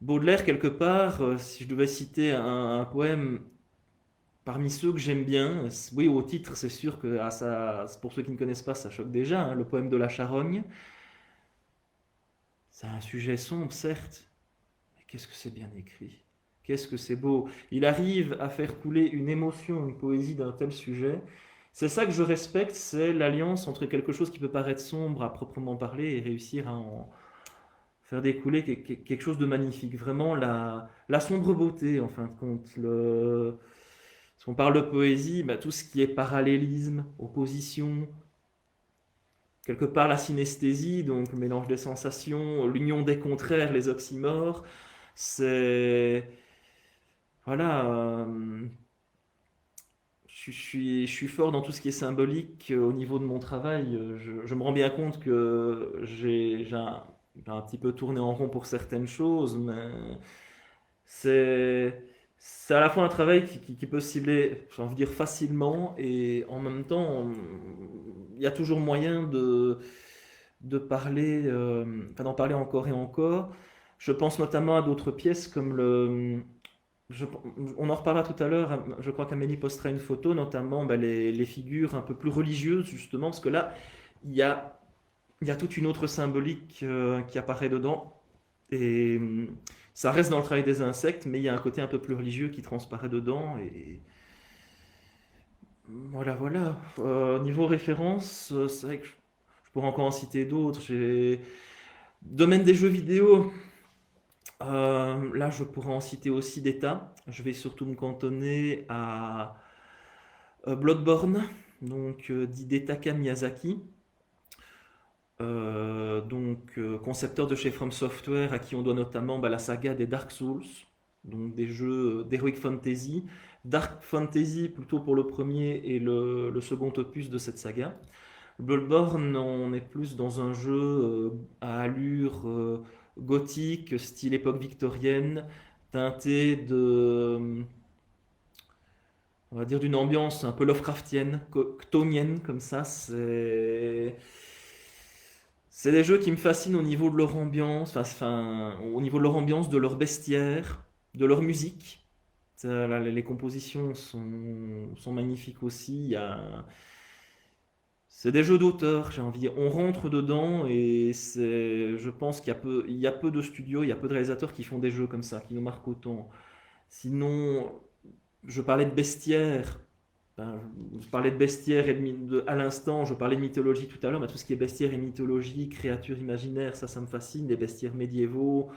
Baudelaire, quelque part, si je devais citer un poème parmi ceux que j'aime bien, oui, au titre, c'est sûr que pour ceux qui ne connaissent pas, ça choque déjà, hein, le poème de la Charogne. C'est un sujet sombre, certes, mais qu'est-ce que c'est bien écrit. Qu'est-ce que c'est beau. Il arrive à faire couler une émotion, une poésie d'un tel sujet. C'est ça que je respecte, c'est l'alliance entre quelque chose qui peut paraître sombre à proprement parler et réussir à en faire découler quelque chose de magnifique. Vraiment la sombre beauté, en fin de compte. Si on parle de poésie, bah, tout ce qui est parallélisme, opposition, quelque part la synesthésie, donc le mélange des sensations, l'union des contraires, les oxymores, c'est... Voilà, je suis fort dans tout ce qui est symbolique au niveau de mon travail. Je me rends bien compte que j'ai un petit peu tourné en rond pour certaines choses, mais c'est c'est à la fois un travail qui peut se cibler, j'ai envie de dire, facilement, et en même temps, il y a toujours moyen de parler, enfin, d'en parler encore et encore. Je pense notamment à d'autres pièces comme je- on en reparlera tout à l'heure. Je crois qu'Amélie postera une photo, notamment bah, les figures un peu plus religieuses, justement, parce que là, il y a, il y a toute une autre symbolique qui apparaît dedans. Et ça reste dans le travail des insectes, mais il y a un côté un peu plus religieux qui transparaît dedans. Et voilà, voilà. Niveau référence, c'est vrai que je pourrais encore en citer d'autres. Domaine des jeux vidéo. Là, je pourrais en citer aussi des tas. Je vais surtout me cantonner à Bloodborne, donc d'Hidetaka Miyazaki, concepteur de chez From Software, à qui on doit notamment bah, la saga des Dark Souls, donc des jeux d'Heroic Fantasy. Dark Fantasy plutôt pour le premier et le second opus de cette saga. Bloodborne, on est plus dans un jeu à allure gothique, style époque victorienne, teinté on va dire d'une ambiance un peu Lovecraftienne, chtonienne comme ça. C'est des jeux qui me fascinent au niveau de leur ambiance, au niveau de leur ambiance, de leur bestiaire, de leur musique. Les compositions sont magnifiques aussi. C'est des jeux d'auteur, j'ai envie de dire. On rentre dedans et je pense il y a peu de studios, il y a peu de réalisateurs qui font des jeux comme ça, qui nous marquent autant. Sinon, je parlais de bestiaire. Ben, je parlais de bestiaire à l'instant, je parlais de mythologie tout à l'heure, mais tout ce qui est bestiaire et mythologie, créatures imaginaires, ça me fascine, les bestiaires médiévaux,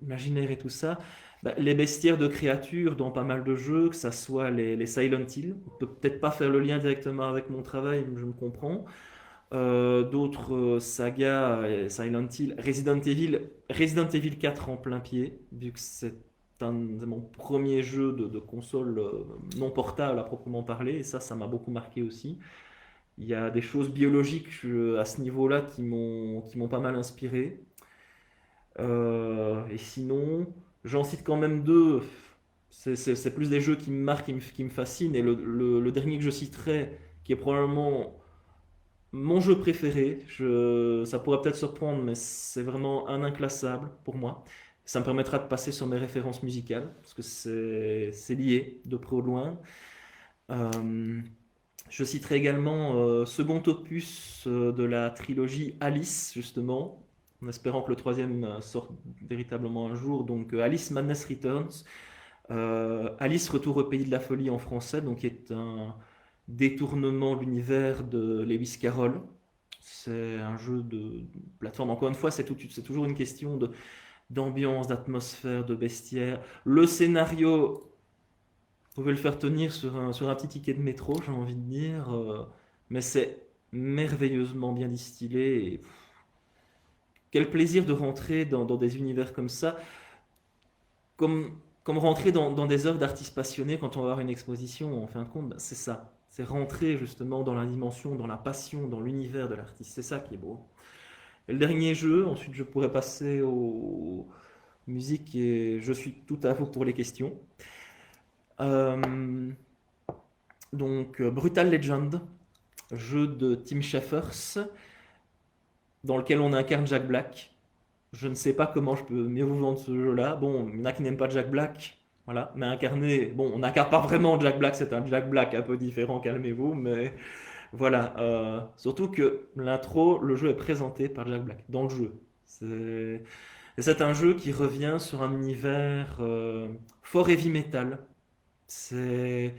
imaginaires et tout ça. Ben, les bestiaires de créatures dans pas mal de jeux, que ça soit les Silent Hill, on peut peut-être pas faire le lien directement avec mon travail, mais je me comprends. D'autres sagas, Silent Hill, Resident Evil 4 en plein pied, vu que c'est mon premier jeu de console non portable à proprement parler, et ça m'a beaucoup marqué aussi. Il y a des choses biologiques à ce niveau-là qui m'ont pas mal inspiré. Et sinon, j'en cite quand même deux. C'est plus des jeux qui me marquent, qui me fascinent, et le dernier que je citerai, qui est probablement mon jeu préféré, ça pourrait peut-être surprendre, mais c'est vraiment un inclassable pour moi. Ça me permettra de passer sur mes références musicales, parce que c'est lié de près ou de loin. Euh, je citerai également second opus de la trilogie Alice, justement, en espérant que le troisième sorte véritablement un jour. Donc Alice Madness Returns, Alice Retour au pays de la folie en français, donc qui est un détournement de l'univers de Lewis Carroll. C'est un jeu de plateforme. Encore une fois, c'est toujours une question d'ambiance, d'atmosphère, de bestiaire. Le scénario, vous pouvez le faire tenir sur un petit ticket de métro, j'ai envie de dire, mais c'est merveilleusement bien distillé. Et quel plaisir de rentrer dans des univers comme ça. Comme comme rentrer dans des œuvres d'artistes passionnés quand on va voir une exposition, en fin de compte, bah, c'est ça. C'est rentrer justement dans la dimension, dans la passion, dans l'univers de l'artiste. C'est ça qui est beau. Et le dernier jeu, ensuite je pourrais passer aux musiques et je suis tout à vous pour les questions. Euh, Brutal Legend, jeu de Tim Schaefers, dans lequel on incarne Jack Black. Je ne sais pas comment je peux mieux vous vendre ce jeu-là. Bon, il y en a qui n'aiment pas Jack Black, voilà, mais incarner, bon, on n'incarne pas vraiment Jack Black, c'est un Jack Black un peu différent, calmez-vous, mais voilà. Surtout que l'intro, le jeu est présenté par Jack Black, dans le jeu. C'est et c'est un jeu qui revient sur un univers fort heavy metal. C'est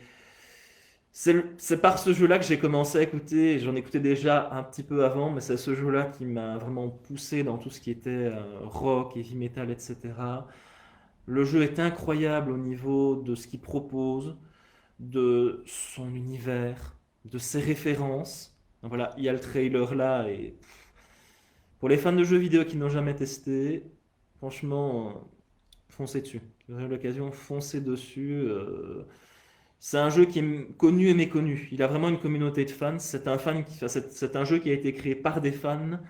c'est par ce jeu-là que j'ai commencé à écouter, j'en écoutais déjà un petit peu avant, mais c'est ce jeu-là qui m'a vraiment poussé dans tout ce qui était rock, heavy metal, etc. Le jeu est incroyable au niveau de ce qu'il propose, de son univers, de ses références. Donc voilà, il y a le trailer là, et pour les fans de jeux vidéo qui n'ont jamais testé, franchement, foncez dessus. Si vous avez l'occasion, foncez dessus. C'est un jeu qui est connu et méconnu. Il a vraiment une communauté de fans. C'est un jeu qui a été créé par des fans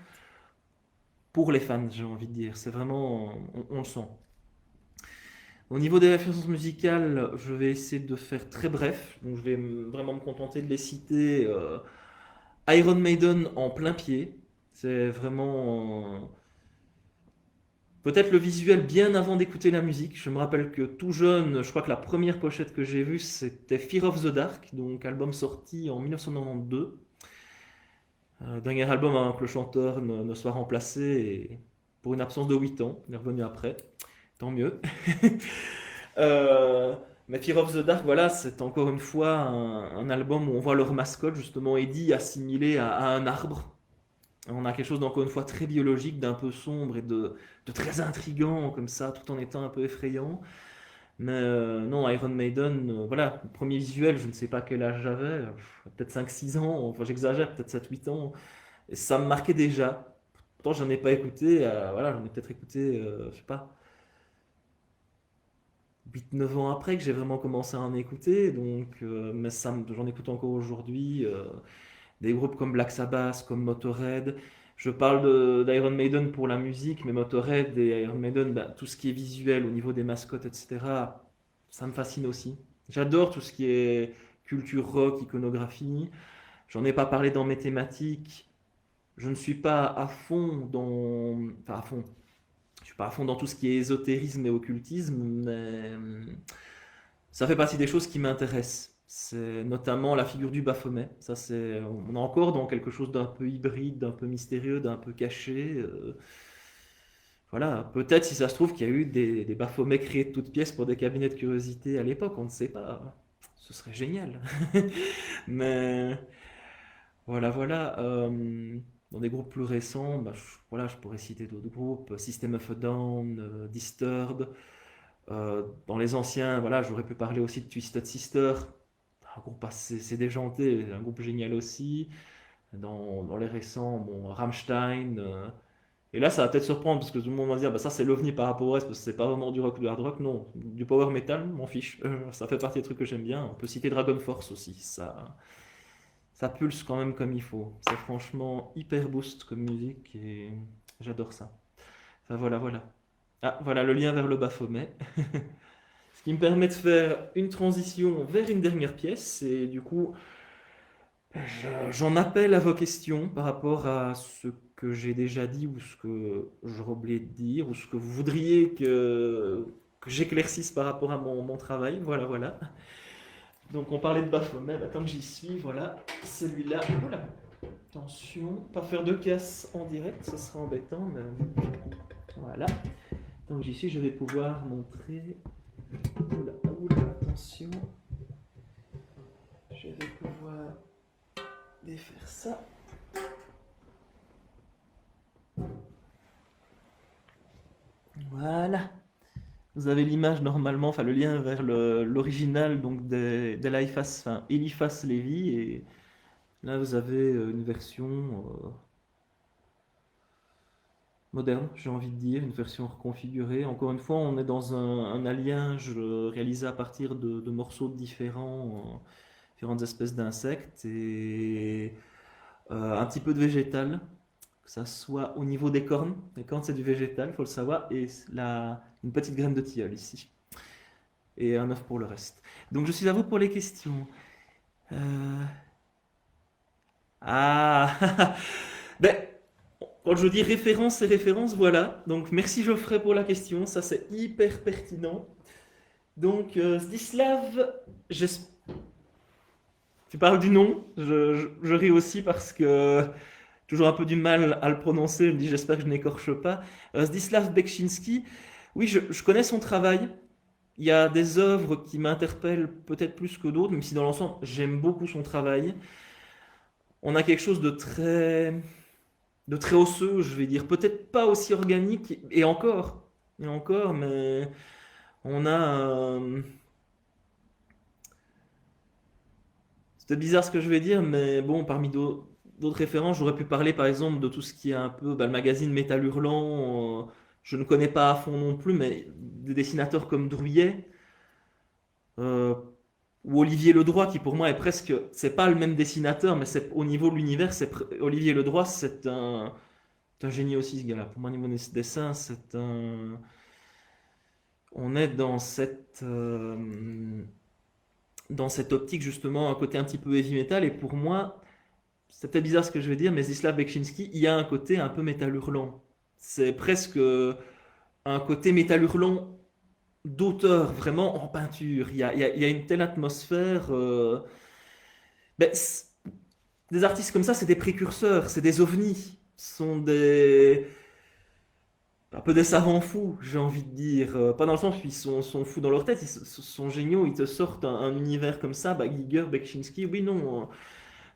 pour les fans, j'ai envie de dire. C'est vraiment, on le sent. Au niveau des références musicales, je vais essayer de faire très bref. Donc, je vais vraiment me contenter de les citer. Iron Maiden en plein pied. C'est vraiment peut-être le visuel bien avant d'écouter la musique. Je me rappelle que tout jeune, je crois que la première pochette que j'ai vue, c'était Fear of the Dark, donc album sorti en 1992. Dernier album avant que le chanteur ne soit remplacé et pour une absence de 8 ans. Il est revenu après, tant mieux. Euh, mais Fear of the Dark, voilà, c'est encore une fois un album où on voit leur mascotte, justement Eddie, assimilé à un arbre. On a quelque chose d'encore une fois très biologique, d'un peu sombre et de très intrigant comme ça, tout en étant un peu effrayant. Mais non, Iron Maiden, voilà, le premier visuel, je ne sais pas quel âge j'avais, peut-être 5 6 ans, enfin j'exagère, peut-être 7 8 ans. Et ça me marquait déjà. Pourtant, j'en ai pas écouté, voilà, j'en ai peut-être écouté, je sais pas, 8 9 ans après que j'ai vraiment commencé à en écouter. Donc, mais j'en écoute encore aujourd'hui. Des groupes comme Black Sabbath, comme Motorhead. Je parle d'Iron Maiden pour la musique, mais Motorhead et Iron Maiden, bah, tout ce qui est visuel au niveau des mascottes, etc., ça me fascine aussi. J'adore tout ce qui est culture rock, iconographie. J'en ai pas parlé dans mes thématiques. Je ne suis pas à fond dans... Enfin, à fond. Je suis pas à fond dans tout ce qui est ésotérisme et occultisme, mais ça fait partie des choses qui m'intéressent. C'est notamment la figure du Baphomet. Ça, on est encore dans quelque chose d'un peu hybride, d'un peu mystérieux, d'un peu caché. Voilà, peut-être si ça se trouve qu'il y a eu des Baphomets créés de toutes pièces pour des cabinets de curiosité à l'époque, on ne sait pas. Ce serait génial. Mais voilà, voilà. Dans des groupes plus récents, bah, voilà, je pourrais citer d'autres groupes, System of a Down, Disturbed. Dans les anciens, voilà, j'aurais pu parler aussi de Twisted Sister, un groupe assez déjanté, un groupe génial aussi. Dans les récents, bon, Rammstein. Et là, ça va peut-être surprendre parce que tout le monde va dire, bah, ça c'est l'ovni par rapport au reste, parce que c'est pas vraiment du rock ou du hard rock. Non, du power metal, m'en fiche. Ça fait partie des trucs que j'aime bien. On peut citer Dragon Force aussi. Ça pulse quand même comme il faut. C'est franchement hyper boost comme musique et j'adore ça. Enfin, voilà, voilà. Ah, voilà le lien vers le Baphomet. Ce qui me permet de faire une transition vers une dernière pièce. Et du coup, j'en appelle à vos questions par rapport à ce que j'ai déjà dit ou ce que j'aurais oublié de dire ou ce que vous voudriez que j'éclaircisse par rapport à mon travail. Voilà, voilà. Donc on parlait de Baphomet, bah, tant que j'y suis, voilà, celui-là. Oula, attention, pas faire de casse en direct, ce sera embêtant, mais voilà. Tant que j'y suis, je vais pouvoir montrer. Oula, oula, attention. Je vais pouvoir défaire ça. Voilà. Vous avez l'image normalement, enfin le lien vers l'original donc d'Eliphas, enfin Eliphas Lévy, et là vous avez une version moderne, j'ai envie de dire, une version reconfigurée. Encore une fois, on est dans un alliage réalisé à partir de morceaux différents, différentes espèces d'insectes et un petit peu de végétal, que ça soit au niveau des cornes. Les cornes, c'est du végétal, il faut le savoir, et une petite graine de tilleul ici. Et un œuf pour le reste. Donc je suis à vous pour les questions. Euh, Ah, ben, quand je dis référence et référence, voilà. Donc merci Geoffrey pour la question, ça c'est hyper pertinent. Donc Zdislav, j'es- tu parles du nom, je ris aussi parce que j'ai toujours un peu du mal à le prononcer, je me dis j'espère que je n'écorche pas. Zdislav Bekchinski, oui je connais son travail, il y a des œuvres qui m'interpellent peut-être plus que d'autres, même si dans l'ensemble j'aime beaucoup son travail. On a quelque chose de très osseux, je vais dire. Peut-être pas aussi organique, et encore, mais on a. C'est peut-être bizarre ce que je vais dire, mais bon, parmi d'autres références, j'aurais pu parler par exemple de tout ce qui est un peu le magazine Métal Hurlant. Je ne connais pas à fond non plus, mais des dessinateurs comme Drouillet euh, ou Olivier Ledroit, qui pour moi est presque. C'est pas le même dessinateur, mais c'est au niveau de l'univers, Olivier Ledroit, c'est un génie aussi, ce gars-là. Pour moi, au niveau des dessins, c'est un. On est dans cette optique justement, un côté un petit peu heavy metal. Et pour moi, c'est peut-être bizarre ce que je vais dire, mais Zdzislav Bekchinski, il y a un côté un peu métal hurlant. C'est presque un côté métal hurlant d'auteur, vraiment en peinture. Il y a une telle atmosphère. Ben, des artistes comme ça, c'est des précurseurs, c'est des ovnis. Ce sont un peu des savants fous, j'ai envie de dire. Pas dans le sens où sont fous dans leur tête, sont géniaux, ils te sortent un univers comme ça. Bah, Giger, Bekchinski, oui, non,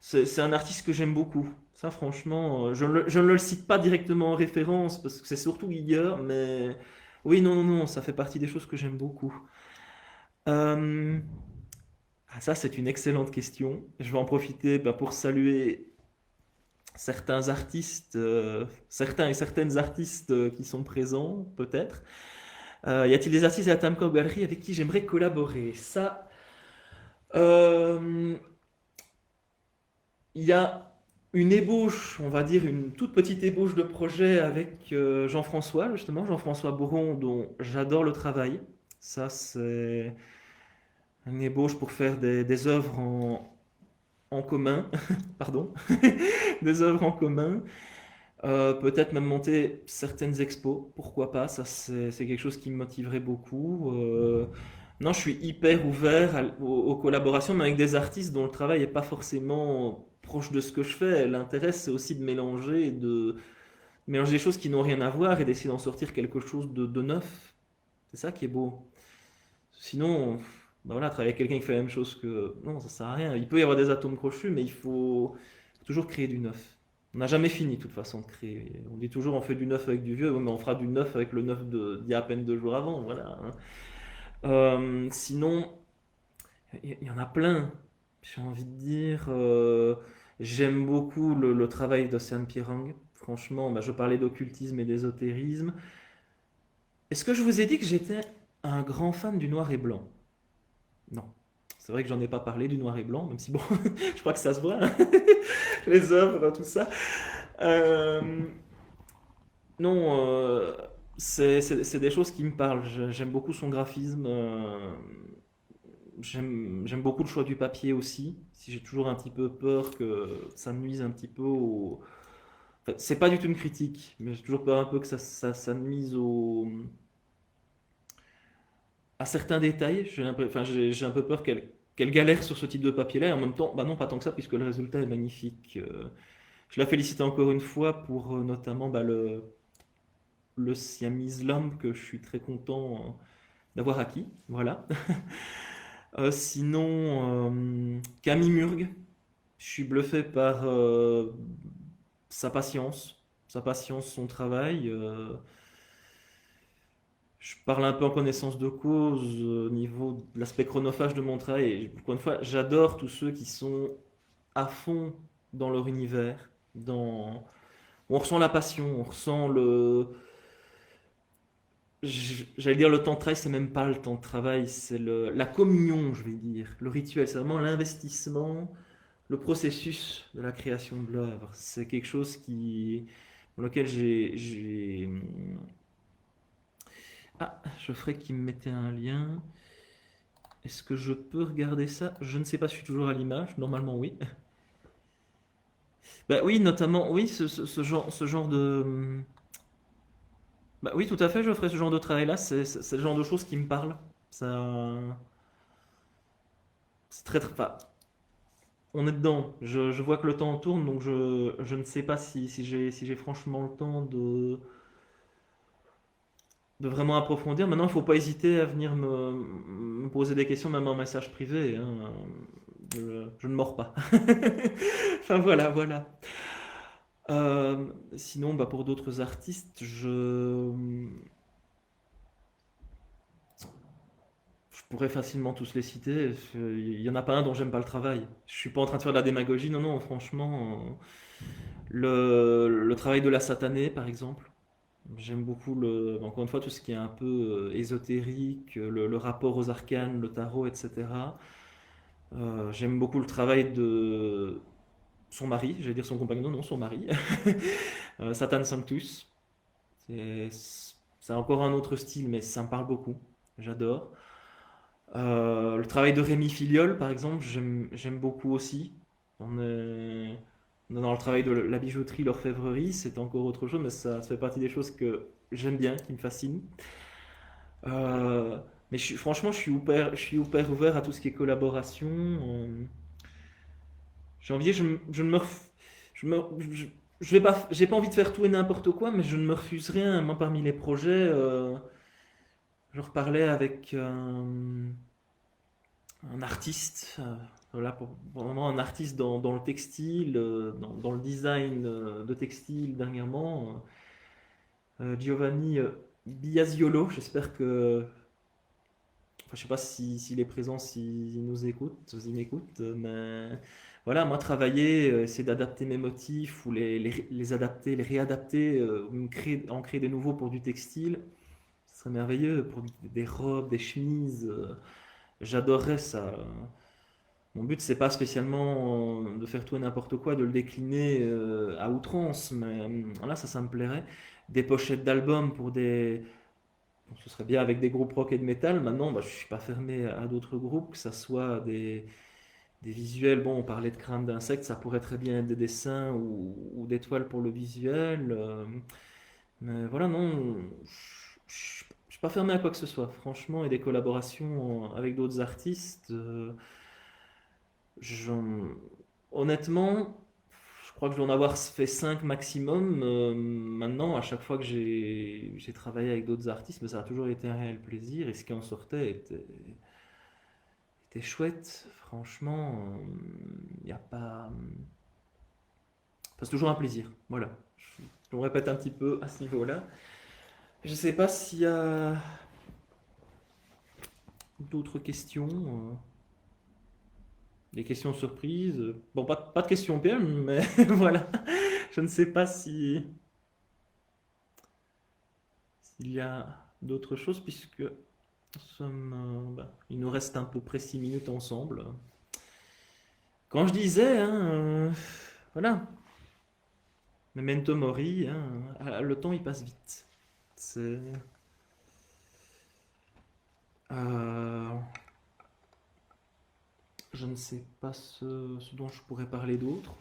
c'est un artiste que j'aime beaucoup. Ça, franchement, je ne le cite pas directement en référence parce que c'est surtout Giger, mais oui, non, non, non, ça fait partie des choses que j'aime beaucoup. Euh, ça, c'est une excellente question. Je vais en profiter pour saluer certains artistes, certains et certaines artistes qui sont présents, peut-être. Y a-t-il des artistes à la Tamco Galerie avec qui j'aimerais collaborer? Ça, euh, il y a une ébauche, on va dire une toute petite ébauche de projet avec Jean-François, justement, Jean-François Bourron, dont j'adore le travail. Ça, c'est une ébauche pour faire des œuvres en commun, pardon, des œuvres en commun. Peut-être même monter certaines expos, pourquoi pas, ça c'est quelque chose qui me motiverait beaucoup. Non, je suis hyper ouvert aux collaborations, mais avec des artistes dont le travail n'est pas forcément proche de ce que je fais. L'intérêt, c'est aussi de mélanger, de mélanger des choses qui n'ont rien à voir et d'essayer d'en sortir quelque chose de neuf. C'est ça qui est beau. Sinon, bah voilà, travailler avec quelqu'un qui fait la même chose que. Non, ça sert à rien. Il peut y avoir des atomes crochus, mais il faut toujours créer du neuf. On n'a jamais fini, de toute façon, de créer. On dit toujours on fait du neuf avec du vieux, ouais, mais on fera du neuf avec le neuf d'il y a à peine 2 jours avant. Voilà, hein. Sinon, il y en a plein. J'ai envie de dire. J'aime beaucoup le travail d'Océane Pirang. Franchement, je parlais d'occultisme et d'ésotérisme. Est-ce que je vous ai dit que j'étais un grand fan du noir et blanc? Non. C'est vrai que j'en ai pas parlé du noir et blanc, même si bon, je crois que ça se voit, hein. Les œuvres, tout ça. Euh, non, c'est des choses qui me parlent. J'aime beaucoup son graphisme. J'aime beaucoup le choix du papier aussi. Si j'ai toujours un petit peu peur que ça nuise un petit peu au. Enfin, c'est pas du tout une critique, mais j'ai toujours peur un peu que ça nuise à certains détails. J'ai un peu peur qu'elle galère sur ce type de papier-là. Et en même temps, bah non, pas tant que ça, puisque le résultat est magnifique. Je la félicite encore une fois pour notamment le Siamese Lamb que je suis très content d'avoir acquis. Voilà. Sinon, Camille Murgue, je suis bluffé par sa patience, son travail. Je parle un peu en connaissance de cause au niveau de l'aspect chronophage de mon travail. Et encore une fois, j'adore tous ceux qui sont à fond dans leur univers, on ressent la passion, on ressent le... J'allais dire le temps de travail, c'est même pas le temps de travail, c'est la communion, je vais dire. Le rituel, c'est vraiment l'investissement, le processus de la création de l'œuvre. C'est quelque chose dans lequel Ah, je ferais qu'il me mettait un lien. Est-ce que je peux regarder ça? Je ne sais pas, je suis toujours à l'image. Normalement, oui. Bah oui, notamment, oui, ce genre de... Bah oui, tout à fait, je ferais ce genre de travail-là. C'est le genre de choses qui me parlent. Ça... C'est enfin, on est dedans. Je vois que le temps tourne, donc je ne sais pas si j'ai franchement le temps de vraiment approfondir. Maintenant, il ne faut pas hésiter à venir me poser des questions, même en message privé, hein. Je ne mords pas. Enfin voilà, voilà. Sinon, bah, pour d'autres artistes, je pourrais facilement tous les citer. Il n'y en a pas un dont j'aime pas le travail. Je suis pas en train de faire de la démagogie, non, non, franchement. Le travail de la satanée, par exemple. J'aime beaucoup, encore une fois, tout ce qui est un peu ésotérique, le rapport aux arcanes, le tarot, etc. J'aime beaucoup le travail de son mari, j'allais dire son compagnon, non, son mari, Satan Sanctus. C'est c'est encore un autre style, mais ça me parle beaucoup. J'adore. Le travail de Rémi Filiol, par exemple, j'aime beaucoup aussi. On est, on est dans le travail de la bijouterie, l'orfèvrerie, c'est encore autre chose, mais ça fait partie des choses que j'aime bien, qui me fascinent. Euh, mais franchement, je suis hyper ouvert à tout ce qui est collaboration. Janvier, je ne me, je me, je vais pas, j'ai pas envie de faire tout et n'importe quoi, mais je ne me refuse rien. Moi, parmi les projets, je reparlais avec un artiste, voilà, vraiment un artiste dans le textile, dans le design de textile dernièrement, Giovanni Biasiolo. J'espère que, enfin, je sais pas s'il est présent, s'il nous écoute, s'il m'écoute, mais voilà, moi travailler, essayer d'adapter mes motifs ou les adapter, les réadapter, ou en créer des nouveaux pour du textile, ce serait merveilleux pour des robes, des chemises. J'adorerais ça. Mon but, c'est pas spécialement de faire tout et n'importe quoi, de le décliner à outrance, mais là, ça me plairait. Des pochettes d'albums pour des. Bon, ce serait bien avec des groupes rock et de métal. Maintenant, bah, je suis pas fermé à d'autres groupes, que ça soit des visuels. Bon, on parlait de crânes d'insectes, ça pourrait très bien être des dessins ou des toiles pour le visuel. Mais voilà, non, je suis pas fermé à quoi que ce soit, franchement, et des collaborations avec d'autres artistes. J'en- Honnêtement, je crois que je dois en avoir fait 5 maximum. Maintenant, à chaque fois que j'ai travaillé avec d'autres artistes, mais ça a toujours été un réel plaisir et ce qui en sortait était chouette. Franchement, il n'y a pas. Enfin, c'est toujours un plaisir. Voilà. Je me répète un petit peu à ce niveau-là. Je ne sais pas s'il y a d'autres questions. Des questions surprises. Bon, pas de questions pièges, mais voilà. Je ne sais pas s'il y a d'autres choses, puisque il nous reste à peu près 6 minutes ensemble. Quand je disais, hein, voilà, Memento Mori, hein, le temps il passe vite. C'est, euh, je ne sais pas ce dont je pourrais parler d'autre.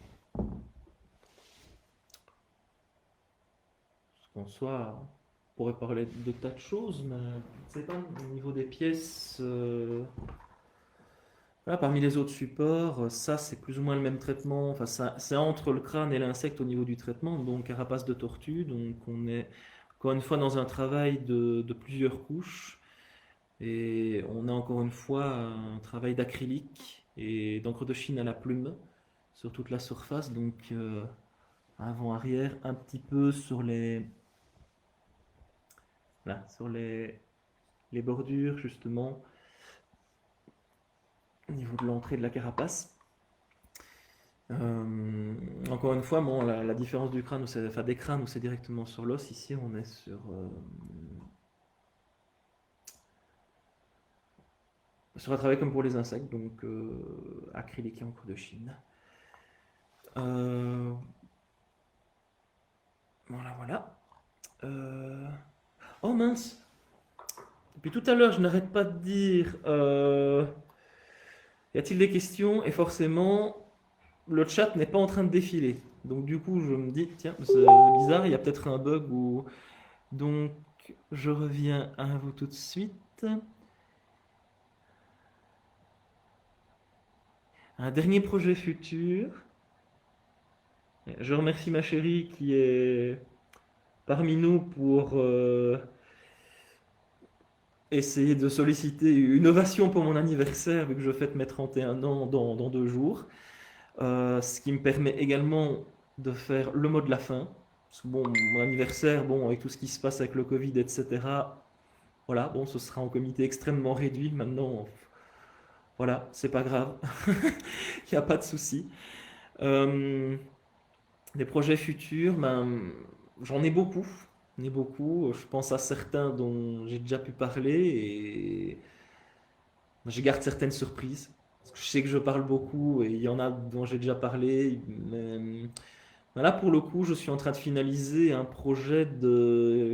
En soi, on pourrait parler de tas de choses, mais je ne sais pas, au niveau des pièces, voilà, parmi les autres supports, ça c'est plus ou moins le même traitement. Enfin, ça, c'est entre le crâne et l'insecte au niveau du traitement, donc carapace de tortue. Donc on est encore une fois dans un travail de plusieurs couches. Et on a encore une fois un travail d'acrylique et d'encre de Chine à la plume sur toute la surface. Donc avant-arrière, un petit peu sur voilà, sur les bordures justement au niveau de l'entrée de la carapace. Encore une fois, bon, la différence du crâne, enfin des crânes où c'est directement sur l'os, ici on est sur un travail comme pour les insectes, donc acrylique et encre de Chine. Euh, voilà, voilà. Oh mince! Depuis tout à l'heure, je n'arrête pas de dire y a-t-il des questions? Et forcément, le chat n'est pas en train de défiler. Donc du coup, je me dis, tiens, c'est bizarre, il y a peut-être un bug ou... Donc, je reviens à vous tout de suite. Un dernier projet futur. Je remercie ma chérie qui est parmi nous pour essayer de solliciter une ovation pour mon anniversaire, vu que je fête mes 31 ans dans 2 jours. Ce qui me permet également de faire le mot de la fin. Parce que bon, mon anniversaire, bon, avec tout ce qui se passe avec le Covid, etc., voilà, bon, ce sera en comité extrêmement réduit. Maintenant, voilà, c'est pas grave. Il n'y a pas de souci. Euh, des projets futurs, ben, j'en ai beaucoup. J'en ai beaucoup. Je pense à certains dont j'ai déjà pu parler et je garde certaines surprises. Parce que je sais que je parle beaucoup et il y en a dont j'ai déjà parlé. Mais là, pour le coup, je suis en train de finaliser un projet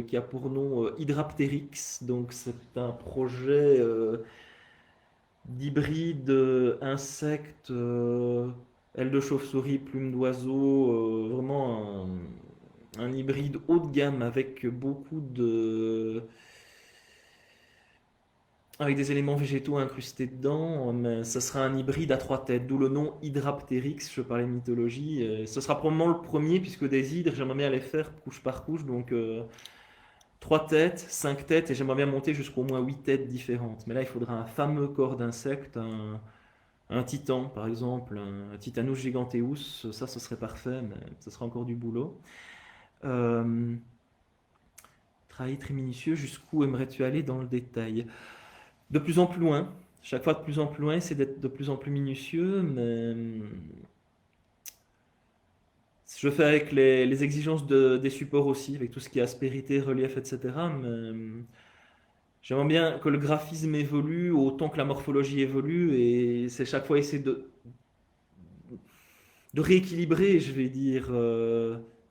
qui a pour nom Hydraptérix. Donc, c'est un projet d'hybride insectes, ailes de chauve-souris, plumes d'oiseau, vraiment un hybride haut de gamme avec beaucoup de... avec des éléments végétaux incrustés dedans, mais ce sera un hybride à 3 têtes, d'où le nom Hydraptérix, je parlais de mythologie. Ce sera probablement le premier, puisque des hydres, j'aimerais bien les faire couche par couche, donc 3 têtes, 5 têtes, et j'aimerais bien monter jusqu'au moins 8 têtes différentes. Mais là, il faudra un fameux corps d'insecte, un titan, par exemple, un Titanus giganteus, ça, ce serait parfait, mais ce sera encore du boulot. Euh, Travail très minutieux, jusqu'où aimerais-tu aller dans le détail? De plus en plus loin, chaque fois de plus en plus loin, c'est d'être de plus en plus minutieux, mais je fais avec les exigences des supports aussi, avec tout ce qui est aspérité, relief, etc. Mais j'aimerais bien que le graphisme évolue autant que la morphologie évolue, et c'est chaque fois essayer de rééquilibrer, je vais dire.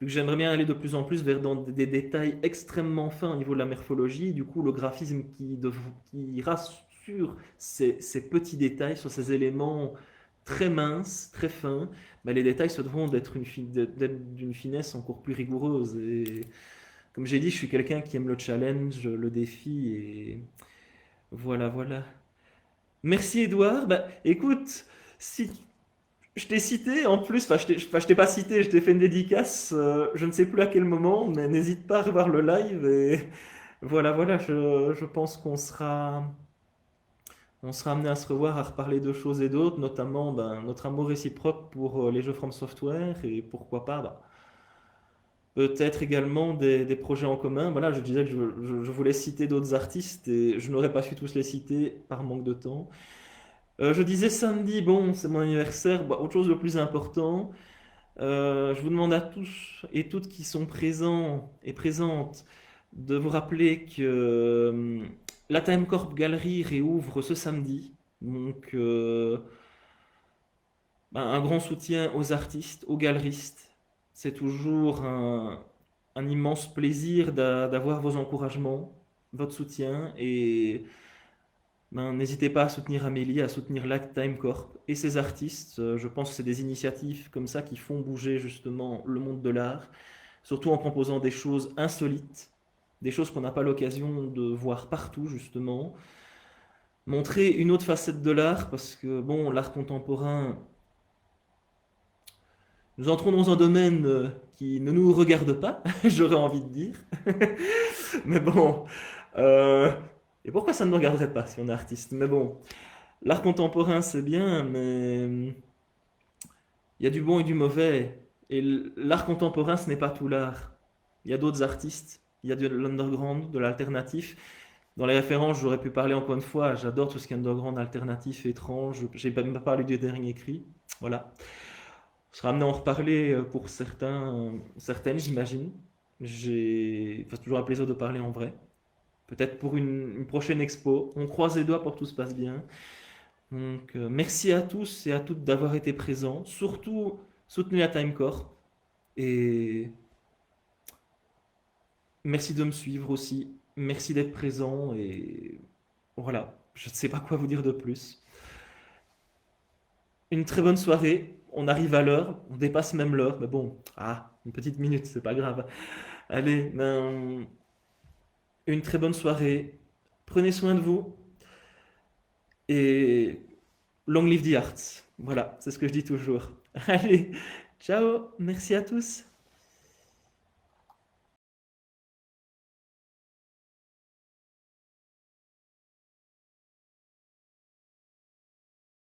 Vu que j'aimerais bien aller de plus en plus vers dans des détails extrêmement fins au niveau de la morphologie. Du coup, le graphisme qui ira sur ces petits détails, sur ces éléments très minces, très fins, ben, les détails se devront d'être d'une finesse encore plus rigoureuse. Et comme j'ai dit, je suis quelqu'un qui aime le challenge, le défi, et voilà, voilà. Merci Edouard. Bah, écoute, si je t'ai cité en plus, enfin, je t'ai pas cité, je t'ai fait une dédicace, je ne sais plus à quel moment, mais n'hésite pas à revoir le live et voilà, voilà, je pense on sera amené à se revoir, à reparler de choses et d'autres, notamment ben, notre amour réciproque pour les jeux From Software et pourquoi pas, bah, peut-être également des projets en commun. Voilà, je disais que je voulais citer d'autres artistes et je n'aurais pas su tous les citer par manque de temps. Je disais samedi, bon, c'est mon anniversaire, bah, autre chose de plus important. Je vous demande à tous et toutes qui sont présents et présentes de vous rappeler que la Time Corp Gallery réouvre ce samedi. Donc, ben, un grand soutien aux artistes, aux galeristes. C'est toujours un immense plaisir d'avoir vos encouragements, votre soutien et ben, n'hésitez pas à soutenir Amélie, à soutenir l'Actime Corp et ses artistes. Je pense que c'est des initiatives comme ça qui font bouger justement le monde de l'art, surtout en proposant des choses insolites, des choses qu'on n'a pas l'occasion de voir partout justement. Montrer une autre facette de l'art, parce que bon, l'art contemporain, nous entrons dans un domaine qui ne nous regarde pas, j'aurais envie de dire. Mais bon, euh, et pourquoi ça ne nous regarderait pas si on est artiste? Mais bon. L'art contemporain, c'est bien, mais il y a du bon et du mauvais. Et l'art contemporain, ce n'est pas tout l'art. Il y a d'autres artistes, il y a de l'underground, de l'alternatif. Dans les références, j'aurais pu parler encore une fois, j'adore tout ce qui est underground, alternatif, étrange. J'ai même pas parlé du dernier cri. Voilà. On sera amené à en reparler pour certaines, j'imagine. C'est toujours un plaisir de parler en vrai. Peut-être pour une prochaine expo. On croise les doigts pour que tout se passe bien. Donc, merci à tous et à toutes d'avoir été présents. Surtout, soutenez la Timecore. Et merci de me suivre aussi. Merci d'être présent. Et voilà, je ne sais pas quoi vous dire de plus. Une très bonne soirée. On arrive à l'heure. On dépasse même l'heure. Mais bon, une petite minute, c'est pas grave. Allez, une très bonne soirée. Prenez soin de vous. Et long live the arts. Voilà, c'est ce que je dis toujours. Allez, ciao. Merci à tous.